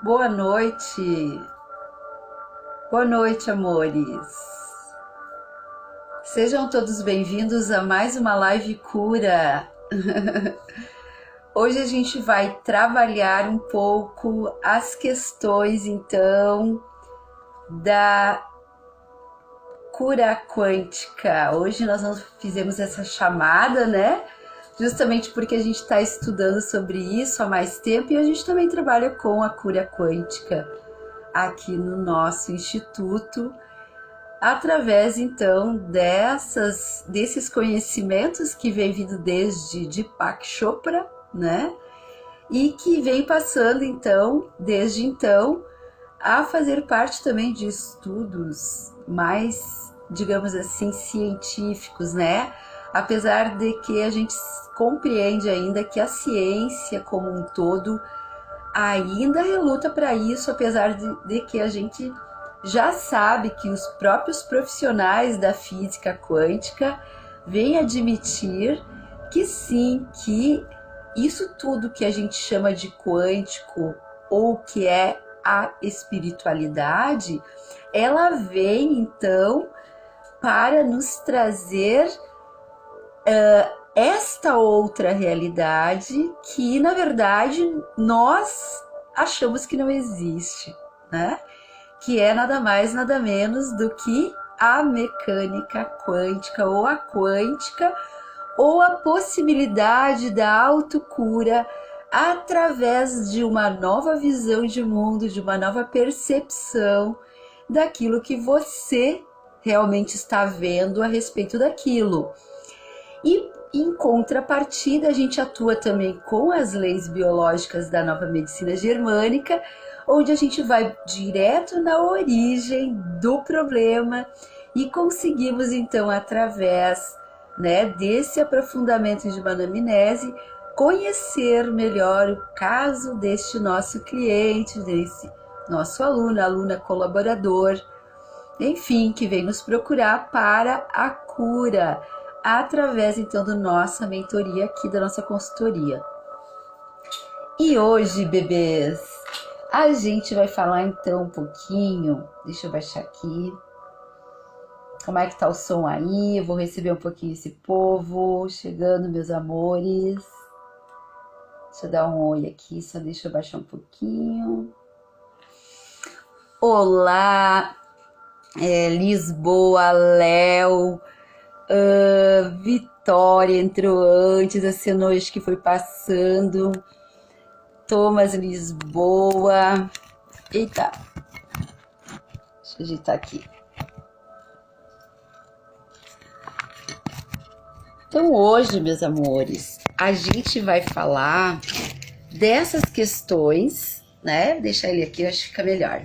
Boa noite. Boa noite, amores. Sejam todos bem-vindos a mais uma live cura. Hoje a gente vai trabalhar um pouco as questões, então, da cura quântica. Hoje nós não fizemos essa chamada, né? Justamente porque a gente está estudando sobre isso há mais tempo e a gente também trabalha com a cura quântica aqui no nosso instituto, através então desses conhecimentos que vem vindo desde Deepak Chopra, né? E que vem passando então, desde então, a fazer parte também de estudos mais, digamos assim, científicos, né? Apesar de que a gente compreende ainda que a ciência como um todo ainda reluta para isso, apesar de que a gente já sabe que os próprios profissionais da física quântica vêm admitir que sim, que isso tudo que a gente chama de quântico ou que é a espiritualidade, ela vem então para nos trazer esta outra realidade que, na verdade, nós achamos que não existe, né? Que é nada mais, nada menos do que a mecânica quântica ou a possibilidade da autocura através de uma nova visão de mundo, de uma nova percepção daquilo que você realmente está vendo a respeito daquilo. E em contrapartida, a gente atua também com as leis biológicas da nova medicina germânica, onde a gente vai direto na origem do problema e conseguimos então, através, né, desse aprofundamento de uma anamnese, conhecer melhor o caso deste nosso cliente, desse nosso aluno, aluna colaborador, enfim, que vem nos procurar para a cura, através então da nossa mentoria aqui, da nossa consultoria. E hoje, bebês, a gente vai falar então um pouquinho, deixa eu baixar aqui, como é que tá o som aí, eu vou receber um pouquinho esse povo, chegando, meus amores. Deixa eu dar um oi aqui, só deixa eu baixar um pouquinho. Olá, Lisboa, Léo, Vitória entrou antes, a Senoite que foi passando, Thomas Lisboa, eita, deixa eu ajeitar aqui. Então hoje, meus amores, a gente vai falar dessas questões, né? Deixa ele aqui, eu acho que fica melhor.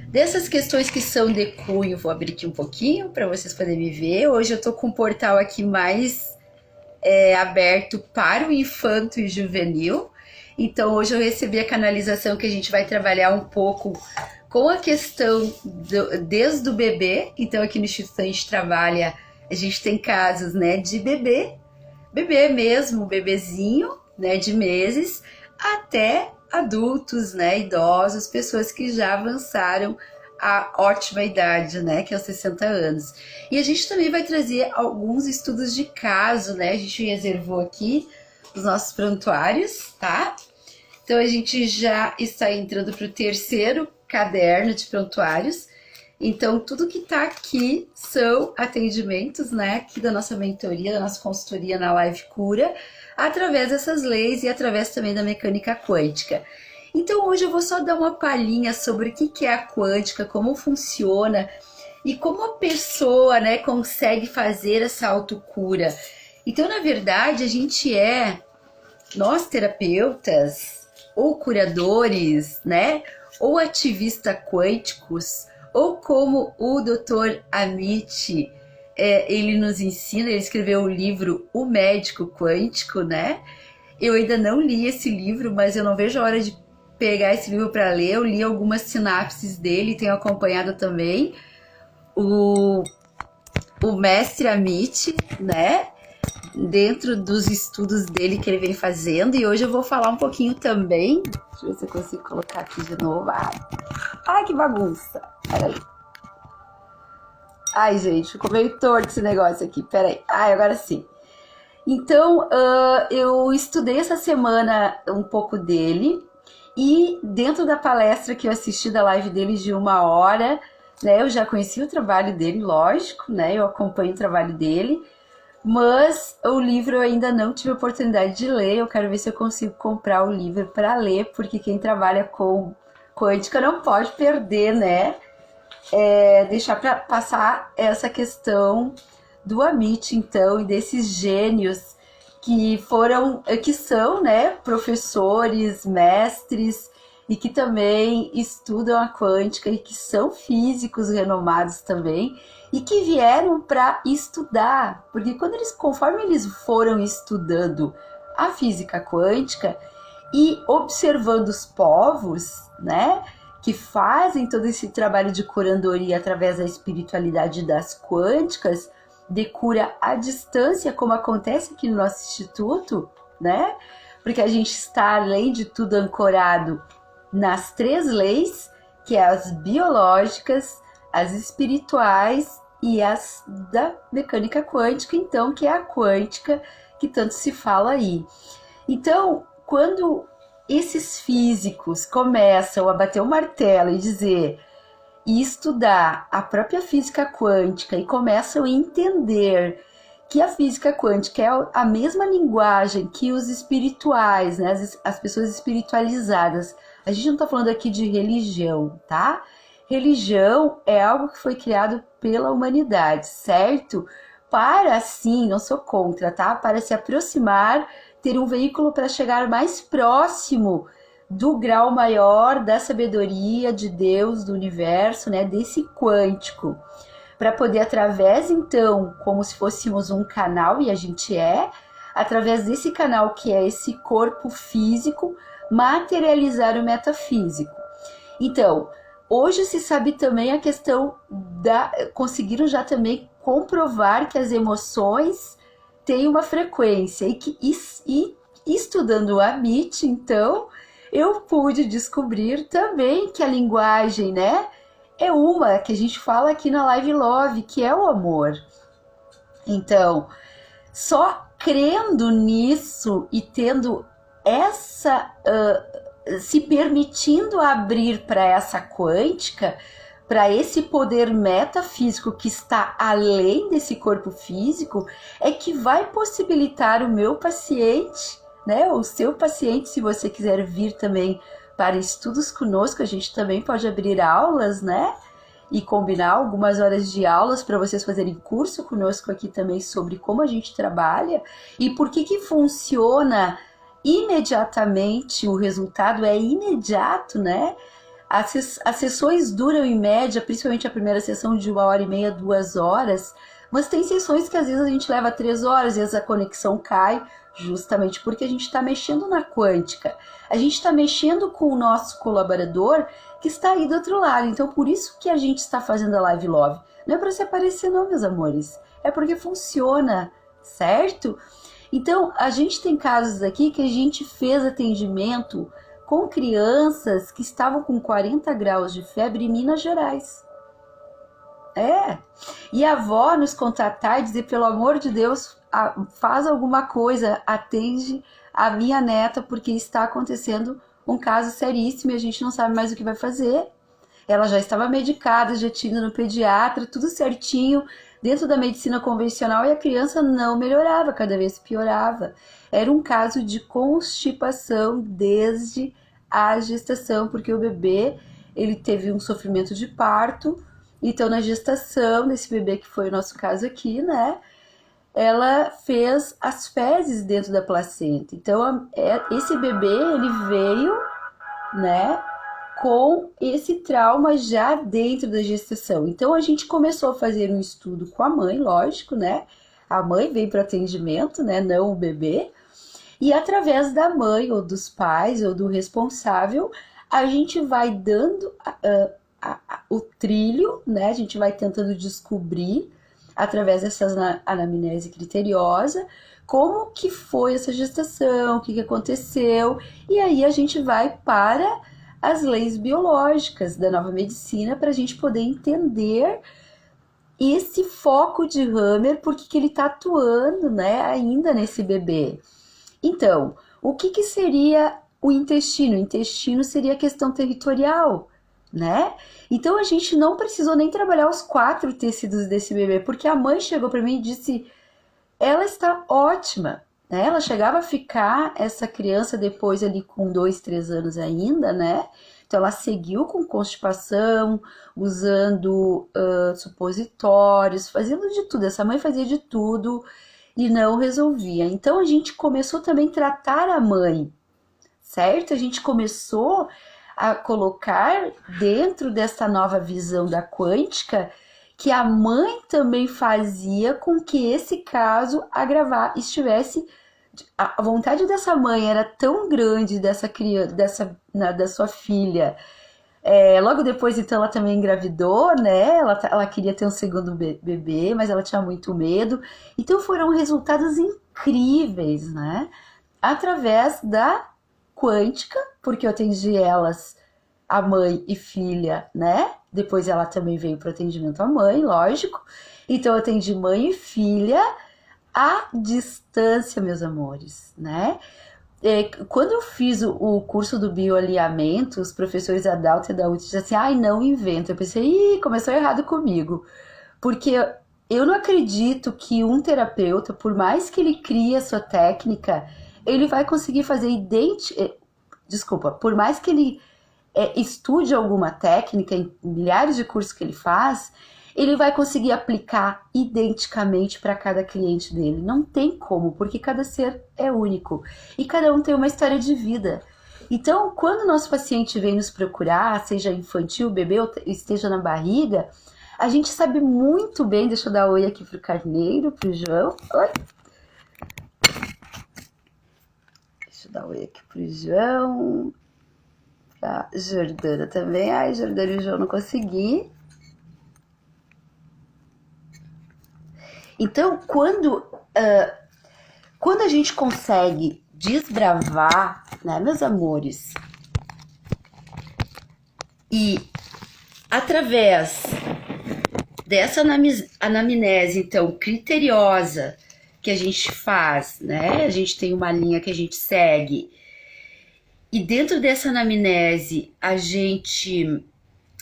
Dessas questões que são de cunho, vou abrir aqui um pouquinho para vocês poderem me ver. Hoje eu tô com um portal aqui mais aberto para o infanto e juvenil. Então hoje eu recebi a canalização que a gente vai trabalhar um pouco com a questão desde o bebê. Então aqui no Instituto a gente trabalha, a gente tem casos, né, de bebê mesmo, bebezinho, né, de meses, até adultos, né, idosos, pessoas que já avançaram a ótima idade, né, que é os 60 anos. E a gente também vai trazer alguns estudos de caso, né, a gente reservou aqui os nossos prontuários, tá? Então a gente já está entrando para o terceiro caderno de prontuários. Então tudo que tá aqui são atendimentos, né, aqui da nossa mentoria, da nossa consultoria na Live Cura, através dessas leis e através também da mecânica quântica. Então hoje eu vou só dar uma palhinha sobre o que é a quântica, como funciona e como a pessoa, né, consegue fazer essa autocura. Então, na verdade, nós terapeutas ou curadores, né, ou ativistas quânticos, ou como o Dr. Amit, ele nos ensina, ele escreveu o livro O Médico Quântico, né? Eu ainda não li esse livro, mas eu não vejo a hora de pegar esse livro para ler. Eu li algumas sinapses dele, tenho acompanhado também o mestre Amit, né? dentro dos estudos dele que ele vem fazendo. E hoje eu vou falar um pouquinho também. Deixa eu ver se eu consigo colocar aqui de novo. Ai, que bagunça. Peraí. Ai, gente, ficou meio torto esse negócio aqui. Peraí. Ai, agora sim. Então, eu estudei essa semana um pouco dele. E dentro da palestra que eu assisti, da live dele de 1 hora, né, eu já conheci o trabalho dele, lógico, né, eu acompanho o trabalho dele, mas o livro eu ainda não tive a oportunidade de ler. Eu quero ver se eu consigo comprar o livro para ler, porque quem trabalha com quântica não pode perder, né, deixar para passar essa questão do Amit, então, e desses gênios que são, né, professores, mestres, e que também estudam a quântica e que são físicos renomados também, e que vieram para estudar, porque conforme eles foram estudando a física quântica e observando os povos, né, que fazem todo esse trabalho de curandoria através da espiritualidade das quânticas, de cura à distância, como acontece aqui no nosso instituto, né? Porque a gente está, além de tudo, ancorado nas 3 leis, que é as biológicas, as espirituais e as da mecânica quântica, então, que é a quântica que tanto se fala aí. Então, quando esses físicos começam a bater o martelo e dizer e estudar a própria física quântica e começam a entender que a física quântica é a mesma linguagem que os espirituais, né, as pessoas espiritualizadas. A gente não está falando aqui de religião, tá? Religião é algo que foi criado pela humanidade, certo? Para, sim, não sou contra, tá? Para se aproximar, ter um veículo para chegar mais próximo do grau maior da sabedoria de Deus, do universo, né, desse quântico, para poder, através, então, como se fôssemos um canal, e a gente através desse canal que é esse corpo físico, materializar o metafísico. Então, hoje se sabe também a questão conseguiram já também comprovar que as emoções têm uma frequência, e estudando o Amit, então, eu pude descobrir também que a linguagem, né, é uma que a gente fala aqui na Live Love, que é o amor. Então, só crendo nisso e tendo se permitindo abrir para essa quântica, para esse poder metafísico que está além desse corpo físico, é que vai possibilitar o meu paciente, né, o seu paciente, se você quiser vir também para estudos conosco, a gente também pode abrir aulas, né, e combinar algumas horas de aulas para vocês fazerem curso conosco aqui também sobre como a gente trabalha e por que funciona imediatamente, o resultado é imediato, né? As sessões duram em média, principalmente a primeira sessão de 1h30, 2 horas, mas tem sessões que às vezes a gente leva 3 horas, às vezes a conexão cai, justamente porque a gente está mexendo na quântica. A gente está mexendo com o nosso colaborador que está aí do outro lado. Então, por isso que a gente está fazendo a Live Love. Não é para se aparecer não, meus amores. É porque funciona, certo? Então, a gente tem casos aqui que a gente fez atendimento com crianças que estavam com 40 graus de febre em Minas Gerais. E a avó nos contatar e dizer, pelo amor de Deus, faz alguma coisa, atende a minha neta, porque está acontecendo um caso seríssimo e a gente não sabe mais o que vai fazer. Ela já estava medicada, já tinha ido no pediatra, tudo certinho, dentro da medicina convencional, e a criança não melhorava, cada vez piorava. Era um caso de constipação desde a gestação, porque o bebê, ele teve um sofrimento de parto. Então, na gestação desse bebê, que foi o nosso caso aqui, né, ela fez as fezes dentro da placenta. Então, esse bebê, ele veio, né, com esse trauma já dentro da gestação. Então, a gente começou a fazer um estudo com a mãe, lógico, né, a mãe veio para atendimento, né, não o bebê, e através da mãe, ou dos pais, ou do responsável, a gente vai dando o trilho, né? A gente vai tentando descobrir através dessa anamnese criteriosa, como que foi essa gestação, o que aconteceu, e aí a gente vai para as leis biológicas da nova medicina para a gente poder entender esse foco de Hammer, porque que ele está atuando, né, ainda nesse bebê. Então, o que seria o intestino? O intestino seria a questão territorial, né? Então a gente não precisou nem trabalhar os 4 tecidos desse bebê, porque a mãe chegou para mim e disse: ela está ótima, né? Ela chegava a ficar, essa criança, depois ali com 2, 3 anos ainda, né? Então ela seguiu com constipação, usando supositórios, fazendo de tudo. Essa mãe fazia de tudo e não resolvia. Então a gente começou também a tratar a mãe, certo? A gente começou a colocar dentro dessa nova visão da quântica que a mãe também fazia com que esse caso estivesse. A vontade dessa mãe era tão grande dessa criança, da sua filha. Logo depois, então, ela também engravidou, né? Ela queria ter um segundo bebê, mas ela tinha muito medo. Então foram resultados incríveis, né? Através da quântica, porque eu atendi elas, a mãe e filha, né? Depois ela também veio para o atendimento à mãe, lógico. Então eu atendi mãe e filha à distância, meus amores, né? Quando eu fiz o curso do bioalinhamento, os professores da Dalta e da UT disseram assim: ai, não inventa. Eu pensei: ih, começou errado comigo. Porque eu não acredito que um terapeuta, por mais que ele crie a sua técnica, ele vai conseguir fazer Desculpa, por mais que ele estude alguma técnica em milhares de cursos que ele faz, ele vai conseguir aplicar identicamente para cada cliente dele. Não tem como, porque cada ser é único e cada um tem uma história de vida. Então, quando o nosso paciente vem nos procurar, seja infantil, bebê ou esteja na barriga, a gente sabe muito bem. Deixa eu dar oi aqui pro Carneiro, pro João. Oi! Deixa eu dar oi aqui pro João. Pra Jordana também. Ai, Jordana e o João não consegui. Então, quando a gente consegue desbravar, né, meus amores, e através dessa anamnese, então, criteriosa que a gente faz, né, a gente tem uma linha que a gente segue, e dentro dessa anamnese a gente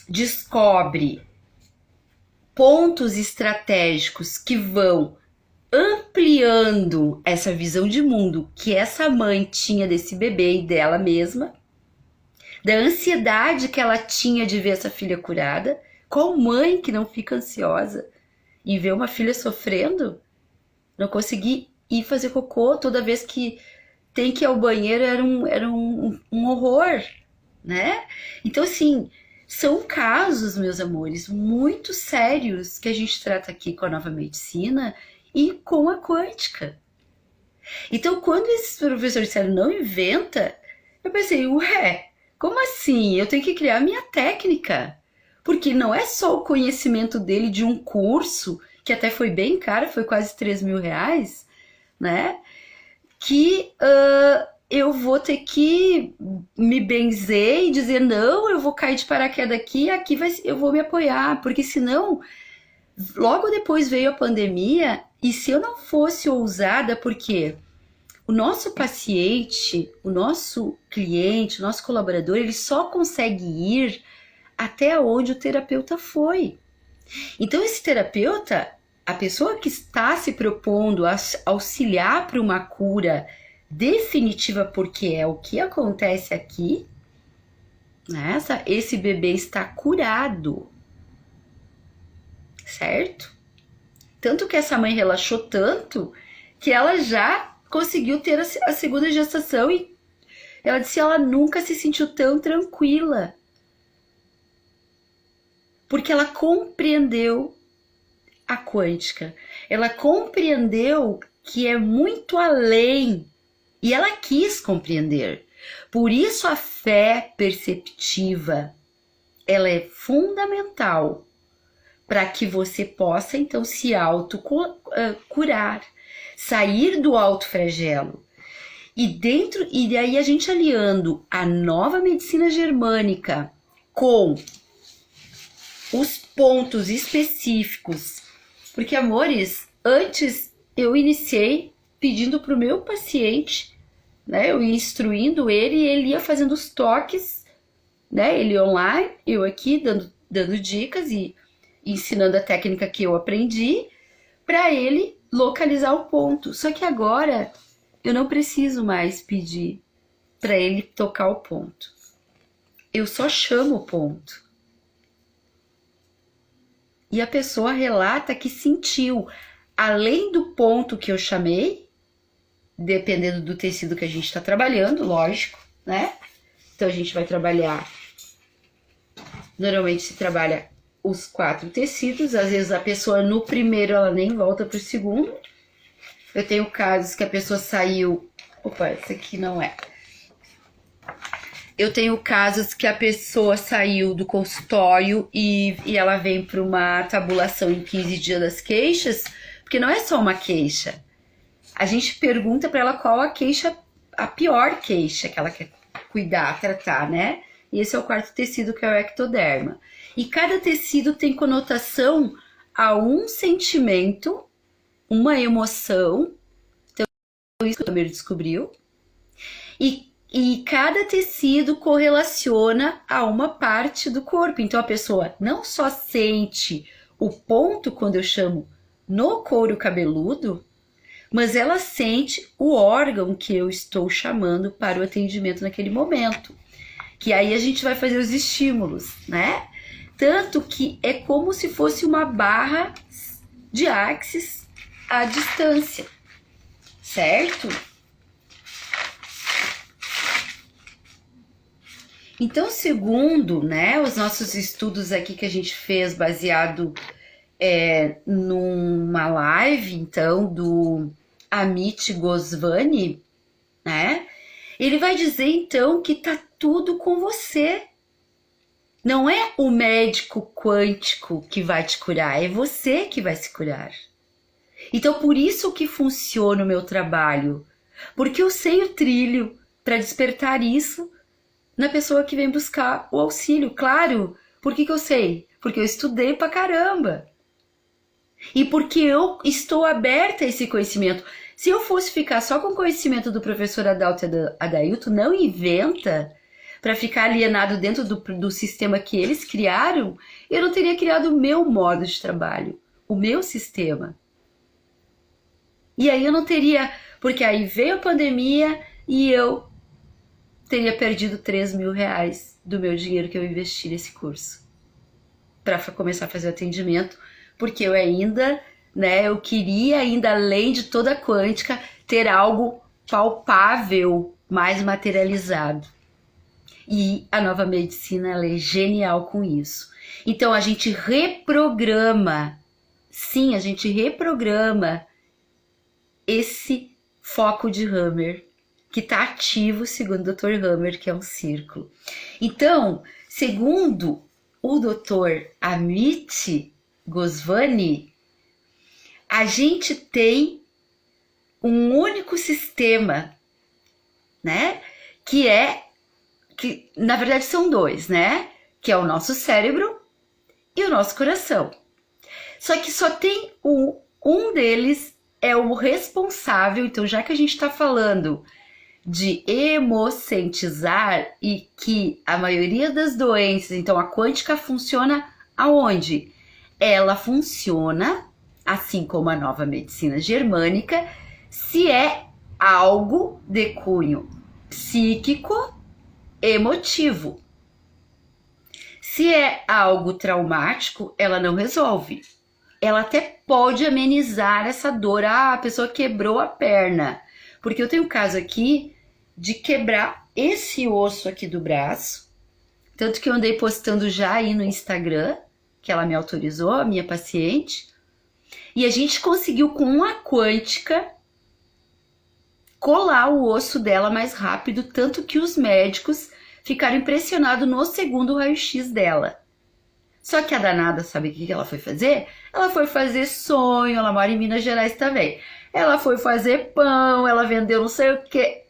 descobre pontos estratégicos que vão ampliando essa visão de mundo que essa mãe tinha desse bebê e dela mesma, da ansiedade que ela tinha de ver essa filha curada. Qual mãe que não fica ansiosa e vê uma filha sofrendo? Não conseguir ir fazer cocô toda vez que tem que ir ao banheiro era um horror, né? Então, assim, são casos, meus amores, muito sérios que a gente trata aqui com a nova medicina e com a quântica. Então, quando esses professores disseram não inventa, eu pensei, ué, como assim? Eu tenho que criar minha técnica. Porque não é só o conhecimento dele de um curso, que até foi bem caro, foi quase 3 mil reais, né? Que eu vou ter que me benzer e dizer, não, eu vou cair de paraquedas aqui eu vou me apoiar, porque senão, logo depois veio a pandemia, e se eu não fosse ousada, porque o nosso paciente, o nosso cliente, o nosso colaborador, ele só consegue ir até onde o terapeuta foi. Então esse terapeuta, a pessoa que está se propondo a auxiliar para uma cura definitiva, porque é o que acontece aqui, né? Esse bebê está curado, certo? Tanto que essa mãe relaxou tanto que ela já conseguiu ter a segunda gestação, e ela disse que ela nunca se sentiu tão tranquila, porque ela compreendeu a quântica, ela compreendeu que é muito além, e ela quis compreender. Por isso a fé perceptiva, ela é fundamental para que você possa então se curar, sair do autoflagelo. E daí a gente aliando a nova medicina germânica com os pontos específicos, porque, amores, antes eu iniciei pedindo para o meu paciente, né, eu ia instruindo ele e ele ia fazendo os toques, né, ele online, eu aqui dando dicas e ensinando a técnica que eu aprendi para ele localizar o ponto. Só que agora eu não preciso mais pedir para ele tocar o ponto. Eu só chamo o ponto. E a pessoa relata que sentiu, além do ponto que eu chamei, dependendo do tecido que a gente está trabalhando, lógico, né? Então a gente vai trabalhar, normalmente se trabalha os 4 tecidos, às vezes a pessoa no primeiro ela nem volta pro segundo. Eu tenho casos que a pessoa saiu, opa, esse aqui não é. Eu tenho casos que a pessoa saiu do consultório e ela vem para uma tabulação em 15 dias das queixas, porque não é só uma queixa. A gente pergunta para ela qual a queixa, a pior queixa que ela quer cuidar, tratar, né? E esse é o 4º tecido, que é o ectoderma. E cada tecido tem conotação a um sentimento, uma emoção. Então, isso que o Hammer descobriu. E cada tecido correlaciona a uma parte do corpo. Então, a pessoa não só sente o ponto quando eu chamo no couro cabeludo, mas ela sente o órgão que eu estou chamando para o atendimento naquele momento. Que aí a gente vai fazer os estímulos, né? Tanto que é como se fosse uma barra de axis à distância, certo? Então, segundo, né, os nossos estudos aqui que a gente fez baseado numa live, então, do Amit Goswami, né? Ele vai dizer, então, que tá tudo com você. Não é o médico quântico que vai te curar, é você que vai se curar. Então, por isso que funciona o meu trabalho. Porque eu sei o trilho para despertar isso na pessoa que vem buscar o auxílio. Claro, por que eu sei? Porque eu estudei pra caramba. E porque eu estou aberta a esse conhecimento. Se eu fosse ficar só com o conhecimento do professor Adalto Adailton, não inventa, para ficar alienado dentro do sistema que eles criaram, eu não teria criado o meu modo de trabalho, o meu sistema. E aí eu não teria, porque aí veio a pandemia e eu teria perdido 3 mil reais do meu dinheiro que eu investi nesse curso para começar a fazer o atendimento, porque eu ainda, né, eu queria ainda, além de toda a quântica, ter algo palpável, mais materializado. E a nova medicina, ela é genial com isso. Então a gente reprograma, sim, a gente reprograma esse foco de Hammer, que está ativo, segundo o Dr. Hammer, que é um círculo. Então, segundo o Dr. Amit Goswami, a gente tem um único sistema, né? Que na verdade são 2, né? Que é o nosso cérebro e o nosso coração. Só que só tem um deles é o responsável. Então, já que a gente está falando de hemocentizar e que a maioria das doenças, então a quântica funciona aonde? Ela funciona, assim como a nova medicina germânica, se é algo de cunho psíquico, emotivo. Se é algo traumático, ela não resolve. Ela até pode amenizar essa dor. Ah, a pessoa quebrou a perna. Porque eu tenho um caso aqui de quebrar esse osso aqui do braço. Tanto que eu andei postando já aí no Instagram, que ela me autorizou, a minha paciente. E a gente conseguiu, com uma quântica, colar o osso dela mais rápido. Tanto que os médicos ficaram impressionados no segundo raio-x dela. Só que a danada, sabe o que ela foi fazer? Ela foi fazer sonho, ela mora em Minas Gerais também. Ela foi fazer pão, ela vendeu não sei o que.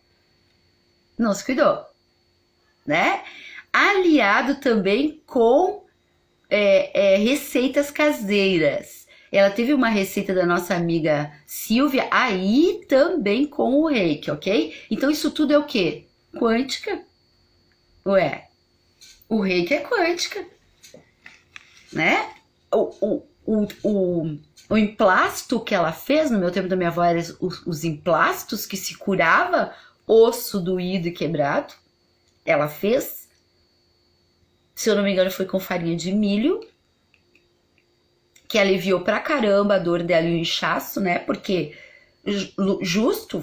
Não se cuidou, né? Aliado também com receitas caseiras. Ela teve uma receita da nossa amiga Silvia, aí também com o reiki, ok? Então isso tudo é o quê? Quântica. Ué, o reiki é quântica, né? O emplasto que ela fez, no meu tempo da minha avó, eram os emplastos que se curava osso doído e quebrado. Ela fez, se eu não me engano, foi com farinha de milho, que aliviou pra caramba a dor dela e o inchaço, né? Porque justo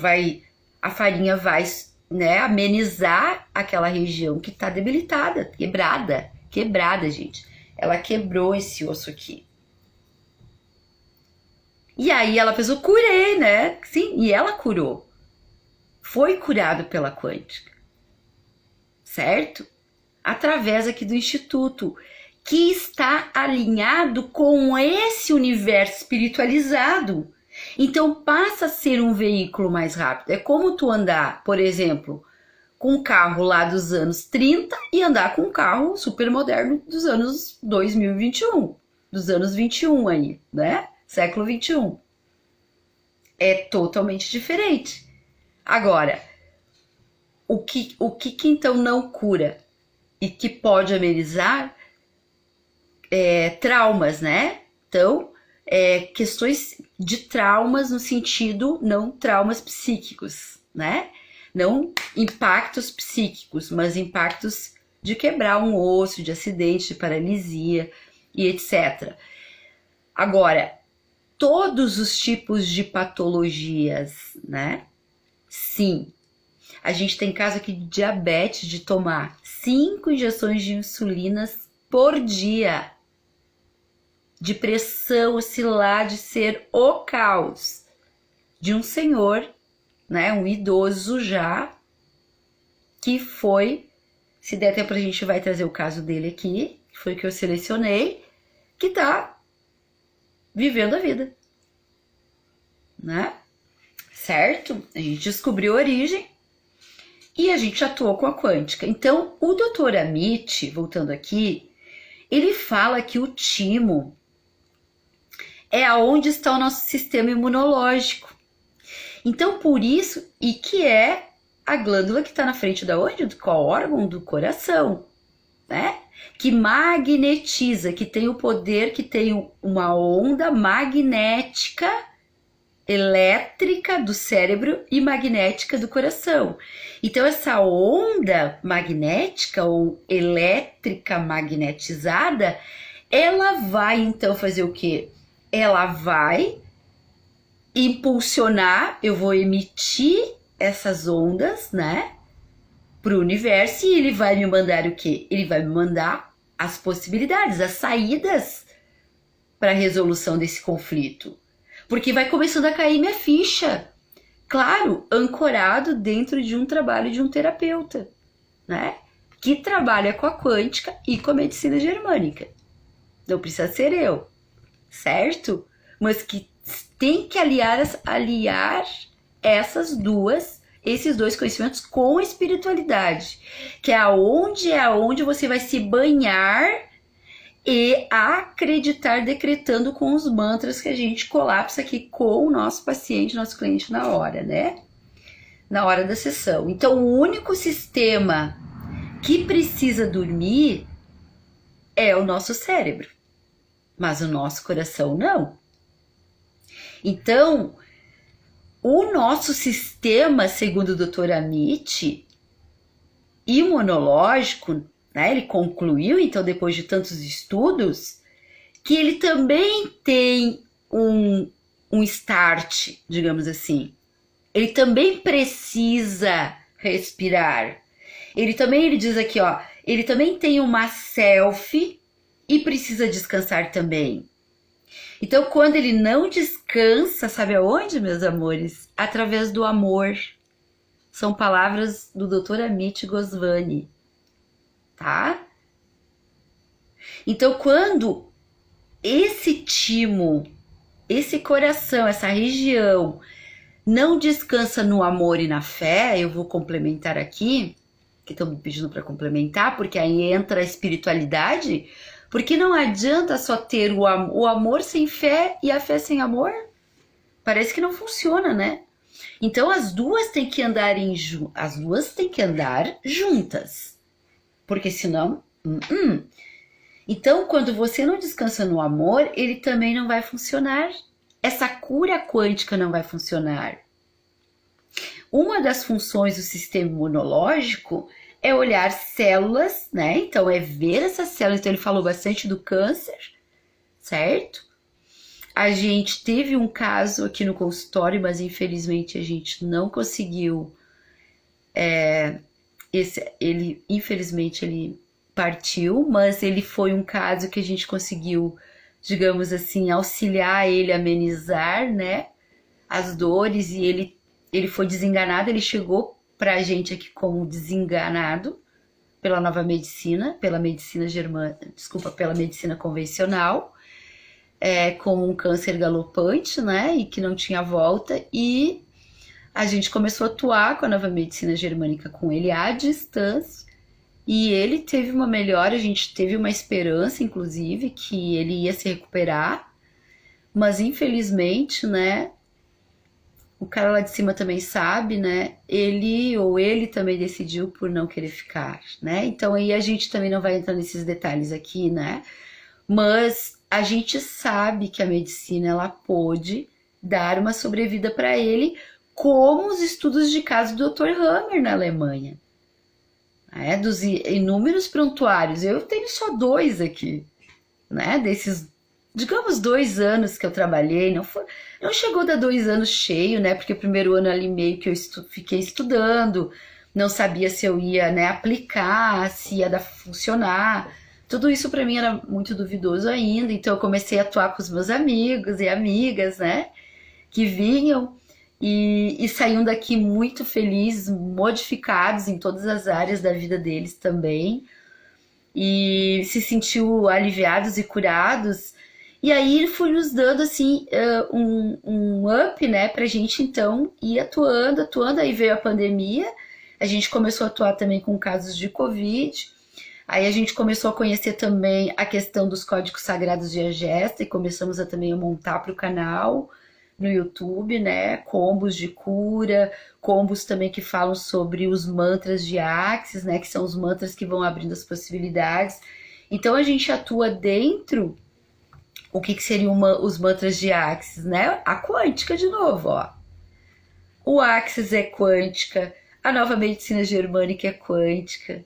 a farinha vai, né, amenizar aquela região que tá debilitada, quebrada, gente. Ela quebrou esse osso aqui. E aí ela pensou, curei, né? Sim, e ela curou. Foi curado pela quântica. Certo? Através aqui do Instituto, que está alinhado com esse universo espiritualizado. Então passa a ser um veículo mais rápido. É como tu andar, por exemplo, com um carro lá dos anos 30 e andar com um carro super moderno dos anos 2021, dos anos 21 aí, né? Século 21. É totalmente diferente. Agora, o que então não cura e que pode amenizar traumas, né? Então, questões de traumas no sentido, não traumas psíquicos, né? Não impactos psíquicos, mas impactos de quebrar um osso, de acidente, de paralisia e etc. Agora, todos os tipos de patologias, né? Sim. A gente tem caso aqui de diabetes, de tomar 5 injeções de insulinas por dia. De pressão oscilar, de ser o caos. De um senhor, né, um idoso já, que foi, se der tempo a gente vai trazer o caso dele aqui, que foi o que eu selecionei, que tá vivendo a vida, né? Certo? A gente descobriu a origem e a gente atuou com a quântica. Então, o Dr. Amit, voltando aqui, ele fala que o timo é aonde está o nosso sistema imunológico. Então, por isso, e que é a glândula que está na frente da onde? Qual órgão? Do coração, né? Que magnetiza, que tem o poder, que tem uma onda magnética, elétrica do cérebro e magnética do coração. Então, essa onda magnética ou elétrica magnetizada, ela vai então fazer o quê? Ela vai impulsionar, eu vou emitir essas ondas, né, para o universo e ele vai me mandar o quê? Ele vai me mandar as possibilidades, as saídas para a resolução desse conflito. Porque vai começando a cair minha ficha. Claro, ancorado dentro de um trabalho de um terapeuta, né, que trabalha com a quântica e com a medicina germânica. Não precisa ser eu, certo? Mas que tem que aliar esses dois conhecimentos com a espiritualidade, que é aonde você vai se banhar e acreditar decretando com os mantras que a gente colapsa aqui com o nosso paciente, nosso cliente na hora, né? Na hora da sessão. Então, o único sistema que precisa dormir é o nosso cérebro, mas o nosso coração não. Então, o nosso sistema, segundo o Dr. Amit, imunológico, né, ele concluiu, então, depois de tantos estudos, que ele também tem um start, digamos assim. Ele também precisa respirar. Ele diz aqui, ó, ele também tem uma self e precisa descansar também. Então, quando ele não descansa, sabe aonde, meus amores? Através do amor. São palavras do Dr. Amit Goswami, tá? Então, quando esse timo, esse coração, essa região não descansa no amor e na fé, eu vou complementar aqui, que estão me pedindo para complementar, porque aí entra a espiritualidade, porque não adianta só ter o amor sem fé e a fé sem amor. Parece que não funciona, né? Então as duas têm que andar juntas, porque senão, Então, quando você não descansa no amor, ele também não vai funcionar. Essa cura quântica não vai funcionar. Uma das funções do sistema imunológico é olhar células, né? Então, é ver essas células. Então, ele falou bastante do câncer, certo? A gente teve um caso aqui no consultório, mas infelizmente a gente não conseguiu. Infelizmente, ele partiu, mas ele foi um caso que a gente conseguiu, digamos assim, auxiliar ele a amenizar, né, as dores, e ele foi desenganado, ele chegou pra gente aqui como desenganado pela nova medicina, pela medicina germânica, pela medicina convencional, com um câncer galopante, né, e que não tinha volta, e a gente começou a atuar com a nova medicina germânica com ele à distância, e ele teve uma melhora, a gente teve uma esperança, inclusive, que ele ia se recuperar, mas infelizmente, né, o cara lá de cima também sabe, né, ele também decidiu por não querer ficar, né, então aí a gente também não vai entrar nesses detalhes aqui, né, mas a gente sabe que a medicina, ela pôde dar uma sobrevida para ele, como os estudos de caso do Dr. Hammer na Alemanha. Dos inúmeros prontuários, eu tenho só 2 aqui, né? Desses, digamos, 2 anos que eu trabalhei, não chegou a dar 2 anos cheio, né? Porque o primeiro ano ali meio que eu fiquei estudando, não sabia se eu ia, né, aplicar, se ia funcionar. Tudo isso para mim era muito duvidoso ainda, então eu comecei a atuar com os meus amigos e amigas, né? Que vinham e saíam daqui muito felizes, modificados em todas as áreas da vida deles também, e se sentiu aliviados e curados. E aí foi nos dando assim um up, né, pra gente então ir atuando. Aí veio a pandemia, a gente começou a atuar também com casos de Covid. Aí a gente começou a conhecer também a questão dos códigos sagrados de Agesta e começamos a também a montar para o canal no YouTube, né, combos de cura, combos também que falam sobre os mantras de Axis, né, que são os mantras que vão abrindo as possibilidades. Então a gente atua dentro, o que seriam os mantras de Axis, né, a quântica de novo, ó. O Axis é quântica, a nova medicina germânica é quântica,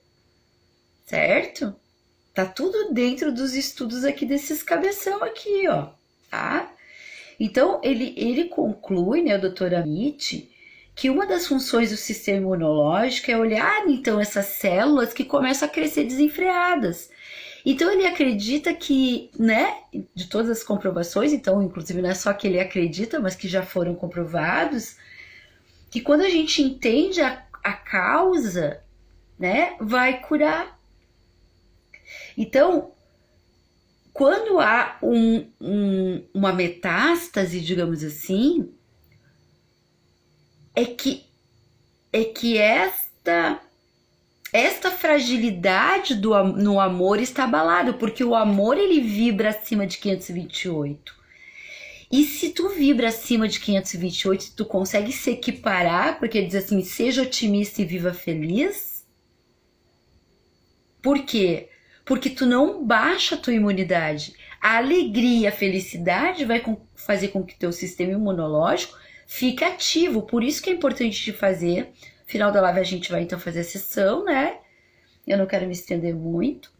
certo? Tá tudo dentro dos estudos aqui desses cabeção aqui, ó, tá? Então, ele conclui, né, o Dr. Amit, que uma das funções do sistema imunológico é olhar, então, essas células que começam a crescer desenfreadas. Então, ele acredita que, né, de todas as comprovações, então, inclusive não é só que ele acredita, mas que já foram comprovados, que quando a gente entende a causa, né, vai curar. Então, quando há uma metástase, digamos assim, é que esta fragilidade no amor está abalada, porque o amor ele vibra acima de 528. E se tu vibra acima de 528, tu consegue se equiparar, porque ele diz assim, seja otimista e viva feliz. Por quê? Porque tu não baixa a tua imunidade. A alegria, a felicidade vai fazer com que teu sistema imunológico fique ativo. Por isso que é importante de fazer. No final da live a gente vai então fazer a sessão, né? Eu não quero me estender muito.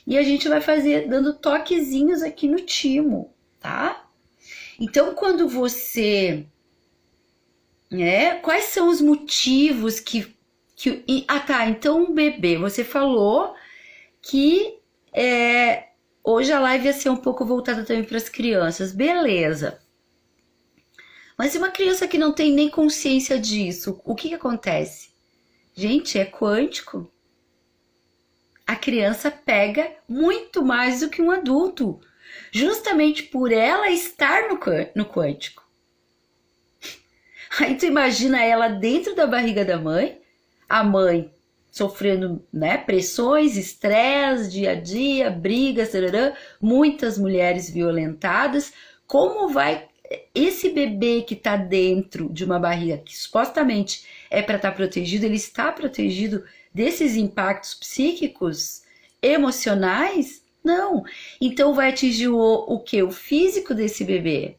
E a gente vai fazer dando toquezinhos aqui no timo, tá? Então, quando você... quais são os motivos que... tá, então bebê, você falou que hoje a live ia ser um pouco voltada também para as crianças, beleza. Mas e uma criança que não tem nem consciência disso, o que acontece? Gente, é quântico. a criança pega muito mais do que um adulto, justamente por ela estar no quântico. Aí tu imagina ela dentro da barriga da mãe, a mãe sofrendo, né, pressões, estresse, dia a dia, brigas, tarará, muitas mulheres violentadas. Como vai esse bebê que está dentro de uma barriga que supostamente é para estar protegido, ele está protegido desses impactos psíquicos, emocionais? Não. Então vai atingir o que? O físico desse bebê.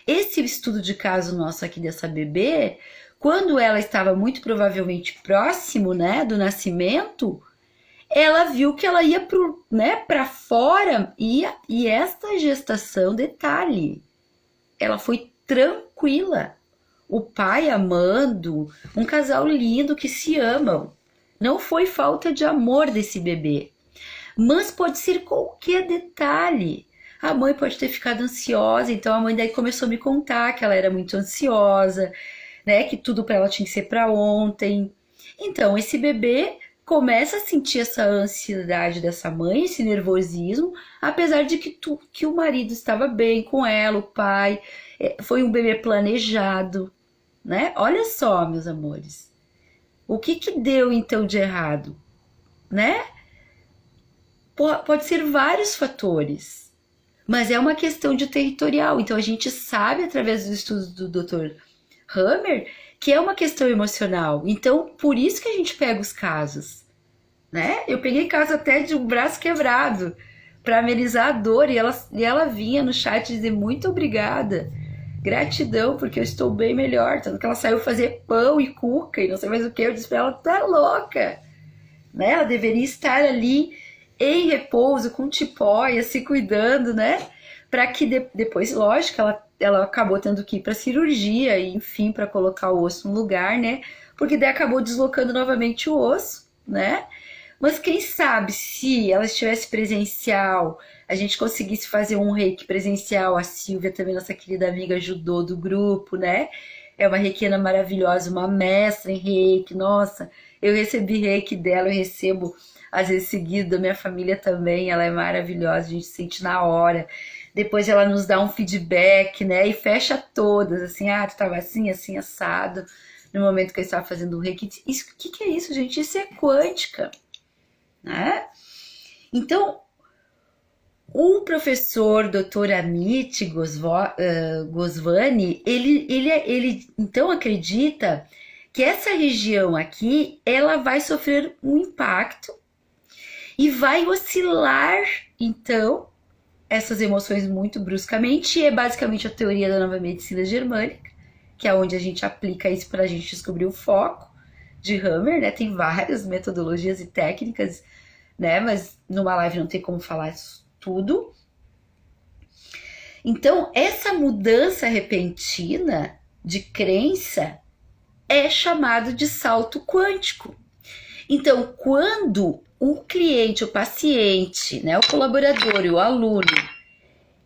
Esse estudo de caso nosso aqui dessa bebê, quando ela estava muito provavelmente próximo, né, do nascimento, ela viu que ela ia para fora e esta gestação, detalhe, ela foi tranquila. O pai amando, um casal lindo que se amam. Não foi falta de amor desse bebê. Mas pode ser qualquer detalhe. A mãe pode ter ficado ansiosa, então a mãe daí começou a me contar que ela era muito ansiosa, né, que tudo para ela tinha que ser para ontem. Então esse bebê começa a sentir essa ansiedade dessa mãe, esse nervosismo, apesar de que o marido estava bem com ela, o pai, foi um bebê planejado, né? Olha só, meus amores, o que deu então de errado, né? Pode ser vários fatores, mas é uma questão de territorial. Então a gente sabe através dos estudos do Dr. Hammer que é uma questão emocional. Então por isso que a gente pega os casos, né? Eu peguei caso até de um braço quebrado para amenizar a dor, e ela vinha no chat dizer muito obrigada, gratidão, porque eu estou bem melhor. Tanto que ela saiu fazer pão e cuca e não sei mais o que. Eu disse para ela, tá louca, né? Ela deveria estar ali em repouso, com tipóia, se cuidando, né? Para que depois, lógico, ela acabou tendo que ir para cirurgia, e enfim, para colocar o osso no lugar, né? Porque daí acabou deslocando novamente o osso, né? Mas quem sabe se ela estivesse presencial, a gente conseguisse fazer um reiki presencial. A Silvia também, nossa querida amiga, ajudou do grupo, né? É uma reikiana maravilhosa, uma mestra em reiki. Nossa, eu recebi reiki dela, eu recebo às vezes seguido da minha família também. Ela é maravilhosa, a gente sente na hora. Depois ela nos dá um feedback, né? E fecha todas, assim, tu tava assim, assim, assado, no momento que eu estava fazendo o reiki. Isso, o que é isso, gente? Isso é quântica, né? Então, o professor Dr. Amit Goswami, ele então acredita que essa região aqui, ela vai sofrer um impacto e vai oscilar, então, essas emoções muito bruscamente. E é basicamente a teoria da nova medicina germânica, que é onde a gente aplica isso para a gente descobrir o foco de Hammer, né? Tem várias metodologias e técnicas, né? Mas numa live não tem como falar isso tudo. Então, essa mudança repentina de crença é chamado de salto quântico. Então, quando o cliente, o paciente, né, o colaborador e o aluno,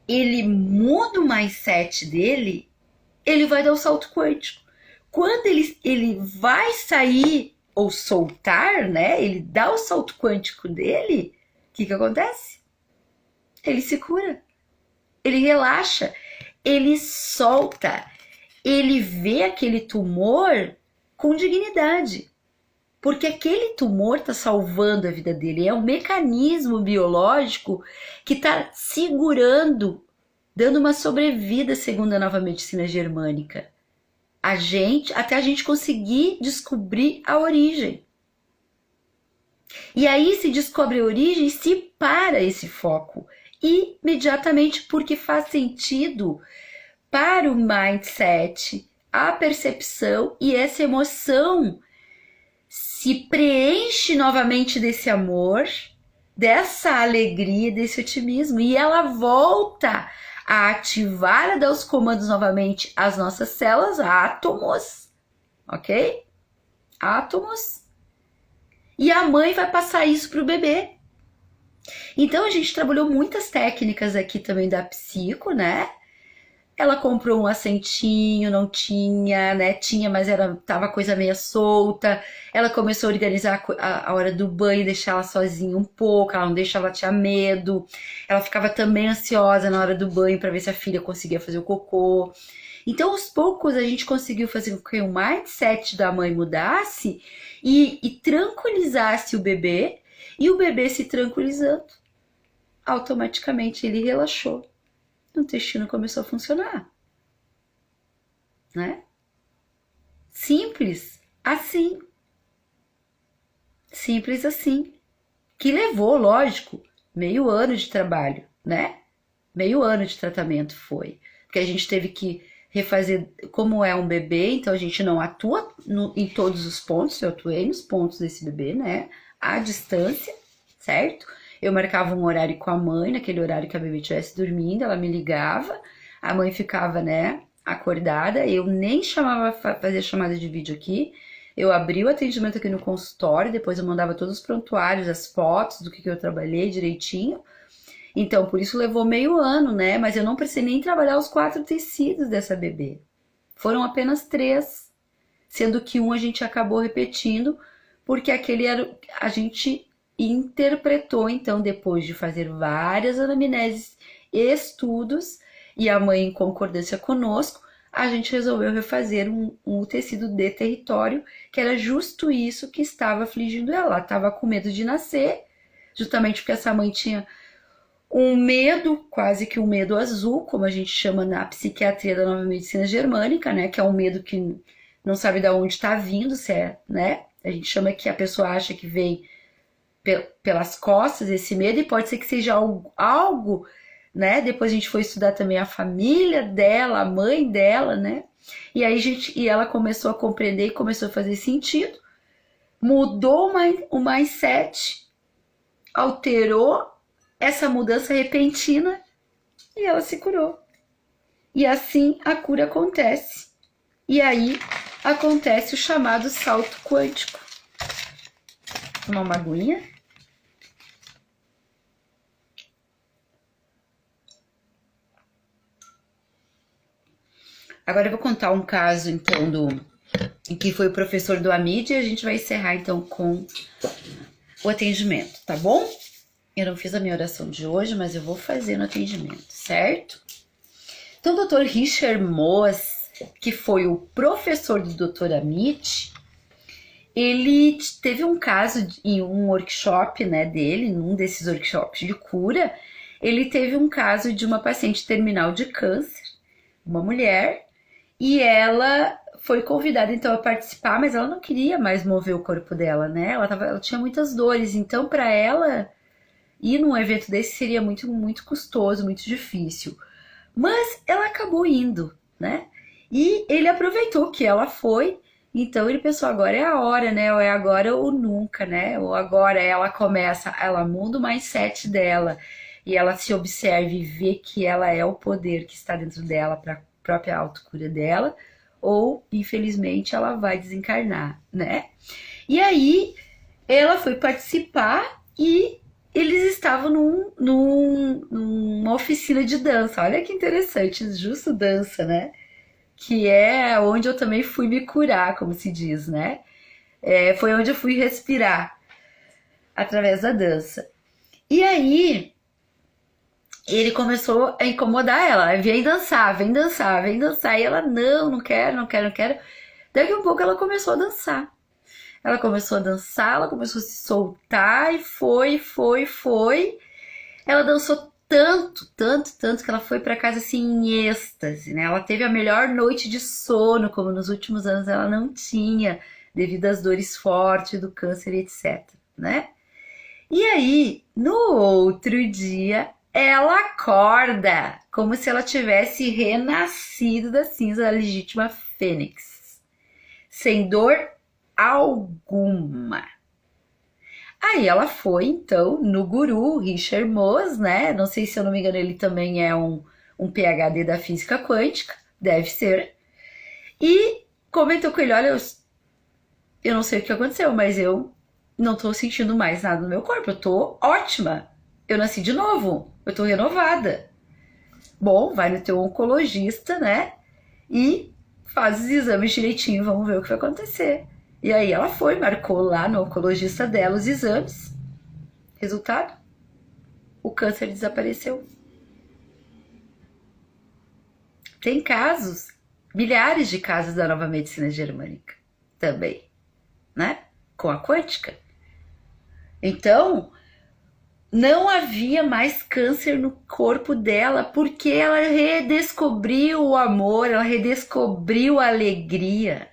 ele muda o mindset dele, ele vai dar o salto quântico. Quando ele vai sair ou soltar, né, ele dá o salto quântico dele, o que acontece? Ele se cura, ele relaxa, ele solta, ele vê aquele tumor com dignidade. Porque aquele tumor está salvando a vida dele. É um mecanismo biológico que está segurando, dando uma sobrevida, segundo a nova medicina germânica. Até a gente conseguir descobrir a origem. E aí se descobre a origem, se para esse foco imediatamente, porque faz sentido para o mindset, a percepção, e essa emoção se preenche novamente desse amor, dessa alegria, desse otimismo, e ela volta a ativar, a dar os comandos novamente às nossas células, átomos, ok? Átomos. E a mãe vai passar isso para o bebê. Então a gente trabalhou muitas técnicas aqui também da psico, né? Ela comprou um assentinho, não tinha, né? Tinha, mas tava a coisa meio solta. Ela começou a organizar a hora do banho, deixar ela sozinha um pouco. Ela não deixava, ela tinha medo. Ela ficava também ansiosa na hora do banho para ver se a filha conseguia fazer o cocô. Então, aos poucos, a gente conseguiu fazer com que o mindset da mãe mudasse e tranquilizasse o bebê. E o bebê se tranquilizando, automaticamente ele relaxou. O intestino começou a funcionar, né? Simples assim. Simples assim. Que levou, lógico, meio ano de trabalho, né? Meio ano de tratamento foi. Porque a gente teve que refazer, como é um bebê, então a gente não atua em todos os pontos, eu atuei nos pontos desse bebê, né? À distância, certo? Eu marcava um horário com a mãe, naquele horário que a bebê estivesse dormindo, ela me ligava, a mãe ficava, né, acordada, eu nem chamava fazer chamada de vídeo aqui, eu abri o atendimento aqui no consultório, depois eu mandava todos os prontuários, as fotos do que eu trabalhei direitinho. Então, por isso levou meio ano, né? Mas eu não precisei nem trabalhar os 4 tecidos dessa bebê. Foram apenas 3, sendo que um a gente acabou repetindo, porque aquele era a gente interpretou, então, depois de fazer várias anamneses e estudos, e a mãe em concordância conosco, a gente resolveu refazer um tecido de território, que era justo isso que estava afligindo ela. Ela estava com medo de nascer, justamente porque essa mãe tinha um medo, quase que um medo azul, como a gente chama na psiquiatria da nova medicina germânica, né? Que é um medo que não sabe de onde está vindo, se é, né? A gente chama que a pessoa acha que vem pelas costas esse medo, e pode ser que seja algo, né? Depois a gente foi estudar também a família dela, a mãe dela, né? E aí e ela começou a compreender e começou a fazer sentido, mudou o mindset, alterou essa mudança repentina e ela se curou. E assim a cura acontece. E aí acontece o chamado salto quântico. Uma aguinha. Agora eu vou contar um caso, então, em que foi o professor do Amid, e a gente vai encerrar, então, com o atendimento, tá bom? Eu não fiz a minha oração de hoje, mas eu vou fazer no atendimento, certo? Então, o Dr. Richard Moss, que foi o professor do Dr. Amit, ele teve um caso em um workshop, né, dele, num desses workshops de cura, ele teve um caso de uma paciente terminal de câncer, uma mulher, e ela foi convidada então a participar, mas ela não queria mais mover o corpo dela, né? Ela tinha muitas dores, então para ela ir num evento desse seria muito, muito custoso, muito difícil. Mas ela acabou indo, né? E ele aproveitou que ela foi, então ele pensou, agora é a hora, né? Ou é agora ou nunca, né? Ou agora ela muda o mindset dela e ela se observa e vê que ela é o poder que está dentro dela para a própria autocura dela, ou infelizmente ela vai desencarnar, né? E aí ela foi participar e eles estavam numa oficina de dança. Olha que interessante, justo dança, né? Que é onde eu também fui me curar, como se diz, né? Foi onde eu fui respirar, através da dança. E aí, ele começou a incomodar ela. Vem dançar, vem dançar, vem dançar. E ela, não quero, não quero, não quero. Daqui a pouco ela começou a dançar. Ela começou a dançar, ela começou a se soltar e foi. Ela dançou tanto que ela foi para casa assim em êxtase, né? Ela teve a melhor noite de sono, como nos últimos anos ela não tinha, devido às dores fortes do câncer e etc, né? E aí, no outro dia, ela acorda como se ela tivesse renascido da cinza da legítima fênix, sem dor alguma. Aí ela foi, então, no guru Richard Moss, né? Não sei se eu não me engano, ele também é um PhD da física quântica, deve ser. E comentou com ele, olha, eu não sei o que aconteceu, mas eu não tô sentindo mais nada no meu corpo, eu tô ótima. Eu nasci de novo, eu tô renovada. Bom, vai no teu oncologista, né? E faz os exames direitinho, vamos ver o que vai acontecer. E aí ela foi, marcou lá no oncologista dela os exames. Resultado? O câncer desapareceu. Tem casos, milhares de casos da nova medicina germânica também, né? Com a quântica. Então, não havia mais câncer no corpo dela porque ela redescobriu o amor, ela redescobriu a alegria,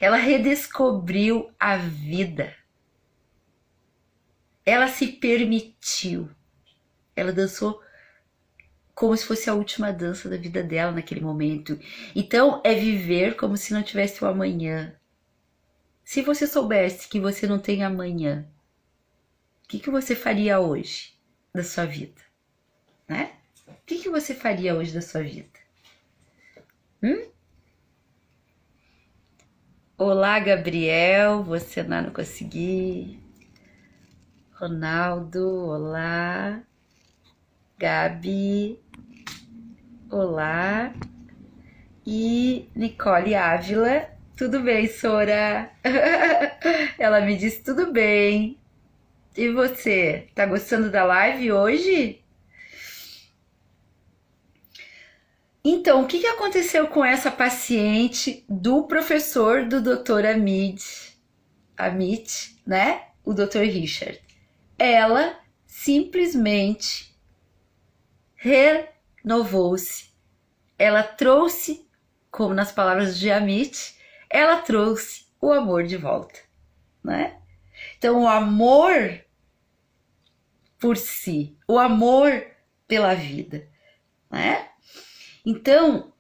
ela redescobriu a vida. Ela se permitiu, ela dançou como se fosse a última dança da vida dela naquele momento. Então, é viver como se não tivesse o amanhã. Se você soubesse que você não tem amanhã, o que você faria hoje da sua vida? Né? O que você faria hoje da sua vida? Olá, Gabriel, você não consegui. Ronaldo, olá. Gabi, olá. E Nicole Ávila, tudo bem, Sora? Ela me disse tudo bem. E você, tá gostando da live hoje? Então, o que aconteceu com essa paciente do professor do Dr. Amit, né? O Dr. Richard. Ela simplesmente renovou-se. Ela trouxe, como nas palavras de Amit, ela trouxe o amor de volta, né? Então, o amor por si, o amor pela vida, né? Então,